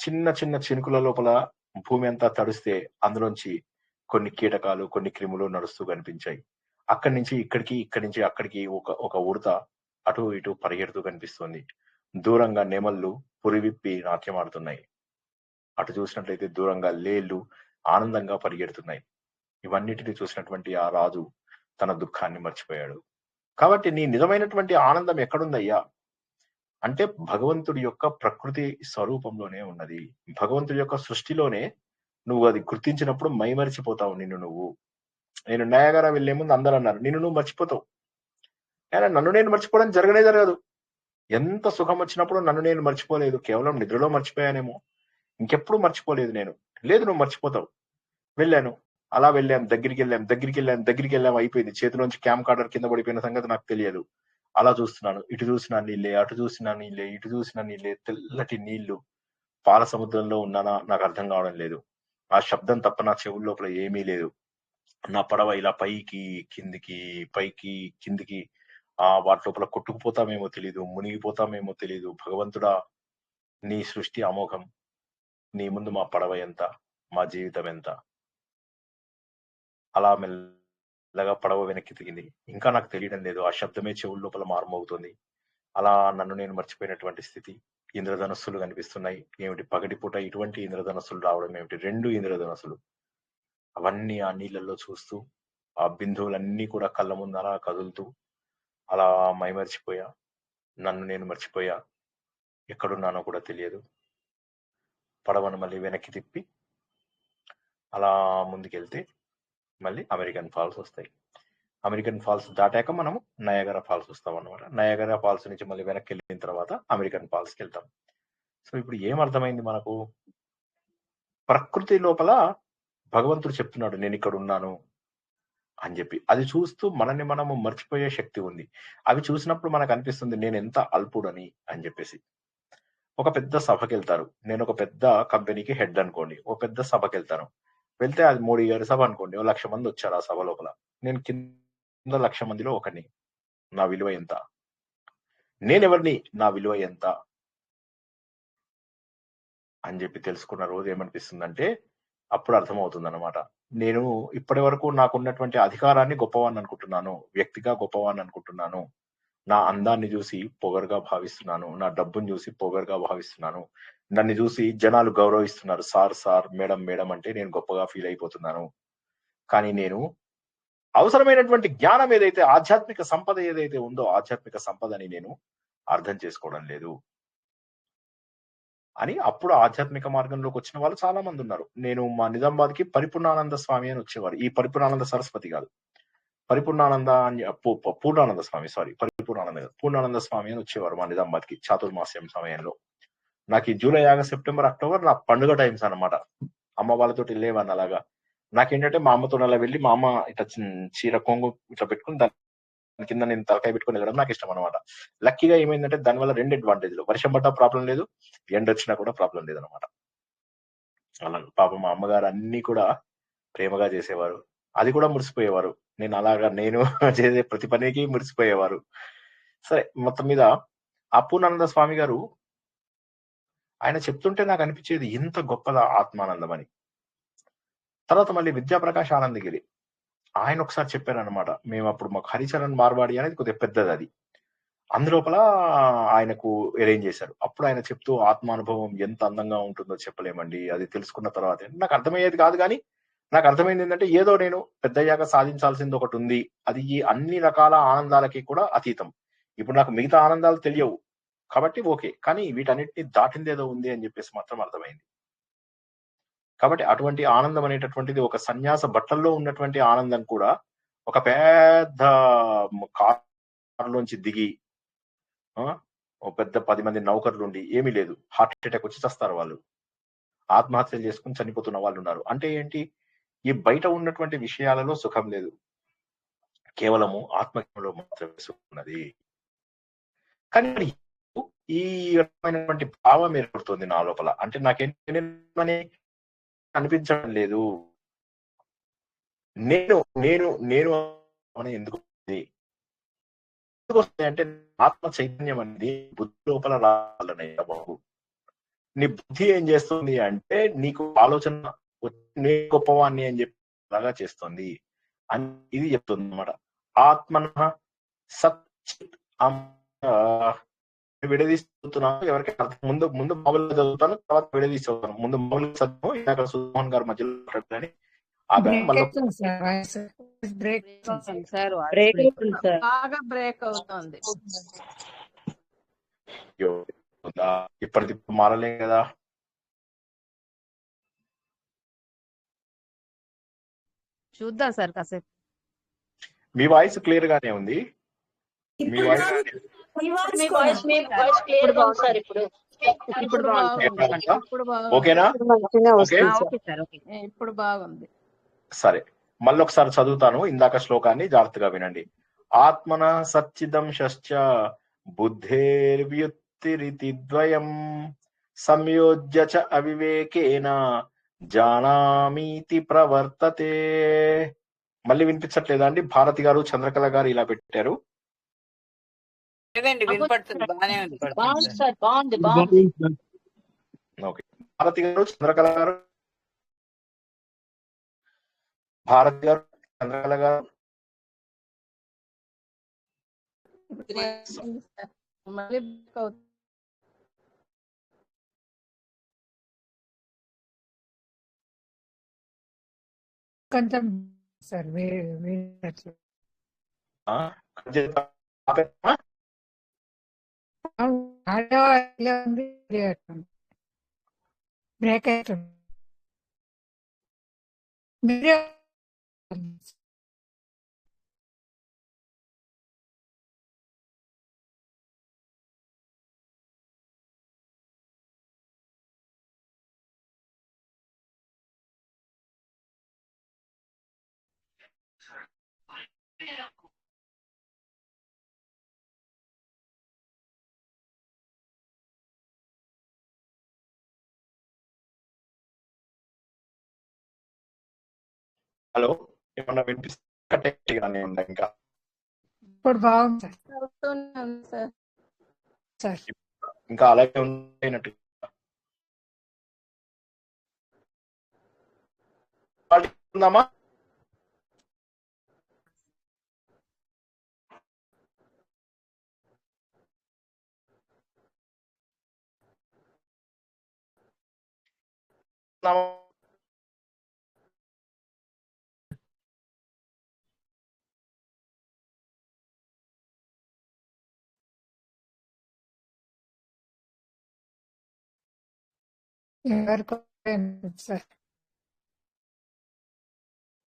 చిన్న చిన్న చినుకుల లోపల భూమి అంతా తడిస్తే అందులోంచి కొన్ని కీటకాలు, కొన్ని క్రిములు నడుస్తూ కనిపించాయి. అక్కడి నుంచి ఇక్కడికి, ఇక్కడి నుంచి అక్కడికి ఒక ఉడత అటు ఇటు పరిగెడుతూ కనిపిస్తుంది. దూరంగా నెమళ్ళు పురివిప్పి నాట్యమాడుతున్నాయి. అటు చూసినట్లయితే దూరంగా లేళ్లు ఆనందంగా పరిగెడుతున్నాయి. ఇవన్నిటిని చూసినటువంటి ఆ రాజు తన దుఃఖాన్ని మర్చిపోయాడు. కాబట్టి నీ నిజమైనటువంటి ఆనందం ఎక్కడుందయ్యా అంటే భగవంతుడి యొక్క ప్రకృతి స్వరూపంలోనే ఉన్నది. భగవంతుడి యొక్క సృష్టిలోనే నువ్వు అది గుర్తించినప్పుడు మైమరిచిపోతావు నిన్ను నువ్వు. నేను నయాగరా వెళ్లే ముందు అందరూ అన్నారు, నిన్ను నువ్వు మర్చిపోతావు. కానీ నన్ను నేను మర్చిపోవడం జరగదు. ఎంత సుఖం వచ్చినప్పుడు నన్ను నేను మర్చిపోలేదు, కేవలం నిద్రలో మర్చిపోయానేమో, ఇంకెప్పుడు మర్చిపోలేదు నేను. లేదు, నువ్వు మర్చిపోతావు. వెళ్ళాను, అలా వెళ్ళాం, దగ్గరికి వెళ్ళాం, అయిపోయింది. చేతిలోంచి క్యామ్ కార్డర్ కింద పడిపోయిన సంగతి నాకు తెలియదు. అలా చూస్తున్నాను, ఇటు చూసినా నీళ్ళే, అటు చూసినా నీళ్ళే, ఇటు చూసినా నీళ్ళే, తెల్లటి నీళ్లు. పాల సముద్రంలో ఉన్నానా నాకు అర్థం కావడం లేదు. ఆ శబ్దం తప్ప నా చెవుల లోపల ఏమీ లేదు. నా పడవ ఇలా పైకి కిందికి, పైకి కిందికి, వాటి లోపల కొట్టుకుపోతామేమో తెలీదు, మునిగిపోతామేమో తెలీదు. భగవంతుడా, నీ సృష్టి అమోఘం. నీ ముందు మా పడవ ఎంత, మా జీవితం ఎంత. అలా మెల్లగా పడవ వెనక్కి తిరిగింది. ఇంకా నాకు తెలియడం లేదు, ఆ శబ్దమే చెవుల లోపల మారుమోగుతుంది. అలా నన్ను నేను మర్చిపోయినటువంటి స్థితి. ఇంద్రధనస్సులు కనిపిస్తున్నాయి. ఏమిటి పగటిపూట ఇటువంటి ఇంద్రధనస్సులు రావడం ఏమిటి? 2 ఇంద్రధనస్సులు. అవన్నీ ఆ నీళ్ళల్లో చూస్తూ ఆ బిందువులన్నీ కూడా కళ్ళ ముందు అలా కదులుతూ అలా మైమరిచిపోయా. నన్ను నేను మర్చిపోయా. ఎక్కడున్నానో కూడా తెలియదు. పడవను మళ్ళీ వెనక్కి తిప్పి అలా ముందుకెళ్తే మళ్ళీ అమెరికన్ ఫాల్స్ వస్తాయి. అమెరికన్ ఫాల్స్ దాటాక మనము నయాగరా ఫాల్స్ వస్తాం అనమాట. నయాగరా ఫాల్స్ నుంచి మళ్ళీ వెనక్కి వెళ్ళిన తర్వాత అమెరికన్ ఫాల్స్కి వెళ్తాం. సో ఇప్పుడు ఏం అర్థమైంది మనకు? ప్రకృతి లోపల భగవంతుడు చెప్తున్నాడు నేను ఇక్కడ ఉన్నాను అని చెప్పి. అది చూస్తూ మనల్ని మనము మర్చిపోయే శక్తి ఉంది. అవి చూసినప్పుడు మనకు అనిపిస్తుంది నేను ఎంత అల్పుడని అని చెప్పేసి. ఒక పెద్ద సభకి వెళ్తారు. నేను ఒక పెద్ద కంపెనీకి హెడ్ అనుకోండి. ఒక పెద్ద సభకి వెళ్తాను. వెళ్తే అది మోడీ గారి సభ అనుకోండి. 1,00,000 మంది వచ్చారు ఆ సభ లోపల. నేను కింద 1,00,000 మందిలో ఒకరిని. నా విలువ ఎంత? నేనెవరిని? నా విలువ ఎంత అని చెప్పి తెలుసుకున్న రోజు ఏమనిపిస్తుందంటే అప్పుడు అర్థమవుతుంది అనమాట. నేను ఇప్పటి వరకు నాకున్నటువంటి అధికారాన్ని గొప్పవాన్ని అనుకుంటున్నాను, వ్యక్తిగా గొప్పవాన్ని అనుకుంటున్నాను, నా అందాన్ని చూసి పొగరుగా భావిస్తున్నాను, నా డబ్బుని చూసి పొగరుగా భావిస్తున్నాను, నన్ను చూసి జనాలు గౌరవిస్తున్నారు, సార్ సార్ మేడం మేడం అంటే నేను గొప్పగా ఫీల్ అయిపోతున్నాను. కానీ నేను అవసరమైనటువంటి జ్ఞానం ఏదైతే ఆధ్యాత్మిక సంపద ఏదైతే ఉందో ఆధ్యాత్మిక సంపదని నేను అర్థం చేసుకోవడం లేదు అని అప్పుడు ఆధ్యాత్మిక మార్గంలోకి వచ్చిన వాళ్ళు చాలా మంది ఉన్నారు. నేను మా నిజామాబాద్కి పరిపూర్ణానంద స్వామి అని వచ్చేవారు. ఈ పరిపూర్ణానంద సరస్వతి కాదు, పరిపూర్ణానంద అని పూర్ణానంద స్వామి, సారీ పరిపూర్ణానంద కాదు, పూర్ణానంద స్వామి అని వచ్చేవారు మా నిజామాబాద్కి చాతుర్మాస్యం సమయంలో. నాకు ఈ జూలై, ఆగస్ట్, సెప్టెంబర్, అక్టోబర్ నా పండుగ టైమ్స్ అనమాట. అమ్మ వాళ్ళతో వెళ్ళేవాడిని అలాగా. నాకేంటంటే మా అమ్మతో అలా వెళ్ళి మా అమ్మ ఇట్లా చీర కొంగు ఇట్లా పెట్టుకుని దాని కింద నేను తలకాయ పెట్టుకుని వెళ్ళడం నాకు ఇష్టం అనమాట. లక్కీగా ఏమైందంటే దానివల్ల 2 అడ్వాంటేజ్లు. వర్షం పడ్డా ప్రాబ్లం లేదు, ఎండ వచ్చినా కూడా ప్రాబ్లం లేదనమాట. అలా పాపం మా అమ్మగారు అన్ని కూడా ప్రేమగా చేసేవారు. అది కూడా మురిసిపోయేవారు. నేను చేసే ప్రతి పనికి మురిసిపోయేవారు. సరే, మొత్తం మీద పూర్ణానంద స్వామి గారు ఆయన చెప్తుంటే నాకు అనిపించేది ఇంత గొప్పదా ఆత్మానందం అని. తర్వాత మళ్ళీ విద్యాప్రకాష్ ఆనందగిరి ఆయన ఒకసారి చెప్పారనమాట. మేము అప్పుడు మాకు హరిచరణ్ మార్వాడి అనేది కొద్దిగా పెద్దది, అది అందులోపల ఆయనకు అరేంజ్ చేశారు. అప్పుడు ఆయన చెప్తూ ఆత్మానుభవం ఎంత అందంగా ఉంటుందో చెప్పలేమండి, అది తెలుసుకున్న తర్వాత నాకు అర్థమయ్యేది కాదు. కానీ నాకు అర్థమైంది ఏంటంటే ఏదో నేను పెద్దయ్యాక సాధించాల్సింది ఒకటి ఉంది, అది ఈ అన్ని రకాల ఆనందాలకి కూడా అతీతం. ఇప్పుడు నాకు మిగతా ఆనందాలు తెలియవు కాబట్టి ఓకే, కానీ వీటన్నిటిని దాటిందేదో ఉంది అని చెప్పేసి మాత్రం అర్థమైంది. కాబట్టి అటువంటి ఆనందం అనేటటువంటిది ఒక సన్యాస బట్టల్లో ఉన్నటువంటి ఆనందం కూడా ఒక పెద్ద కారులోంచి దిగి ఒక పెద్ద 10 మంది నౌకర్లు ఉండి ఏమీ లేదు, హార్ట్ అటాక్ వచ్చి చస్తారు వాళ్ళు, ఆత్మహత్యలు చేసుకుని చనిపోతున్న వాళ్ళు ఉన్నారు. అంటే ఏంటి? ఈ బయట ఉన్నటువంటి విషయాలలో సుఖం లేదు, కేవలము ఆత్మజ్ఞంలో మాత్రమే సుఖం ఉన్నది. కానీ ఈ రకమైనటువంటి భావం ఏర్పడుతుంది నా లోపల. అంటే నాకేంటి అనిపించడం లేదు, నేను నేను నేను అని ఎందుకు వస్తాయి అంటే ఆత్మ చైతన్యం అనేది బుద్ధి లోపల రావాలన్నయ్య బాబు. నీ బుద్ధి ఏం చేస్తుంది అంటే నీకు ఆలోచన నే గొప్పవాణ్ణి అని చెప్పేలాగా చేస్తుంది అని ఇది చెప్తుంది అన్నమాట. ఆత్మన సచ్చిత్ విడదీస్తున్నాను. ఎవరికైనా ముందు మామూలుగా చదువుతాను, తర్వాత విడదీసి చదువుతాను. ముందు మామూలుగా చదువు, ఇందాక సుమోహన్ గారు మధ్యలో మాట్లాడారని బ్రేక్ అవుతుంది. ఇప్పటికి మారలే కదా. చూద్దాం సార్ కాసేపు. మీ వాయిస్ క్లియర్ గానే ఉంది. మీ వాయిస్ ఓకేనా? ఇప్పుడు బాగుంది. సరే, మళ్ళొకసారి చదువుతాను ఇందాక శ్లోకాన్ని, జాగ్రత్తగా వినండి. ఆత్మన సచ్చిదంశ్చ బుద్ధేర్వ్యుత్తిరితి ద్వయం సంయోజ్య చ అవివేకేన జానామీతి ప్రవర్తతే. మళ్ళీ వినిపించట్లేదా అండి? భారతి గారు, చంద్రకళ గారు ఇలా పెట్టారు. ఓకే, భారతి గారు, చంద్రకళ గారు, భారతి గారు, చంద్రకళ గారు. కొంచెం సార్ ఆ, కట్ చేస్తా. ఆపేస్తా? ఆడియో ఇలా ఉంది బ్రేక్ అవుతుంది మీరే హలో, ఏమన్నా వినిపిస్తే కానీ ఇంకా ఇప్పుడు బాగుంది చదువుతున్నాను సార్. సార్ ఇంకా అలాగే ఉన్నట్టు ఉందామా? ఎవరికో సార్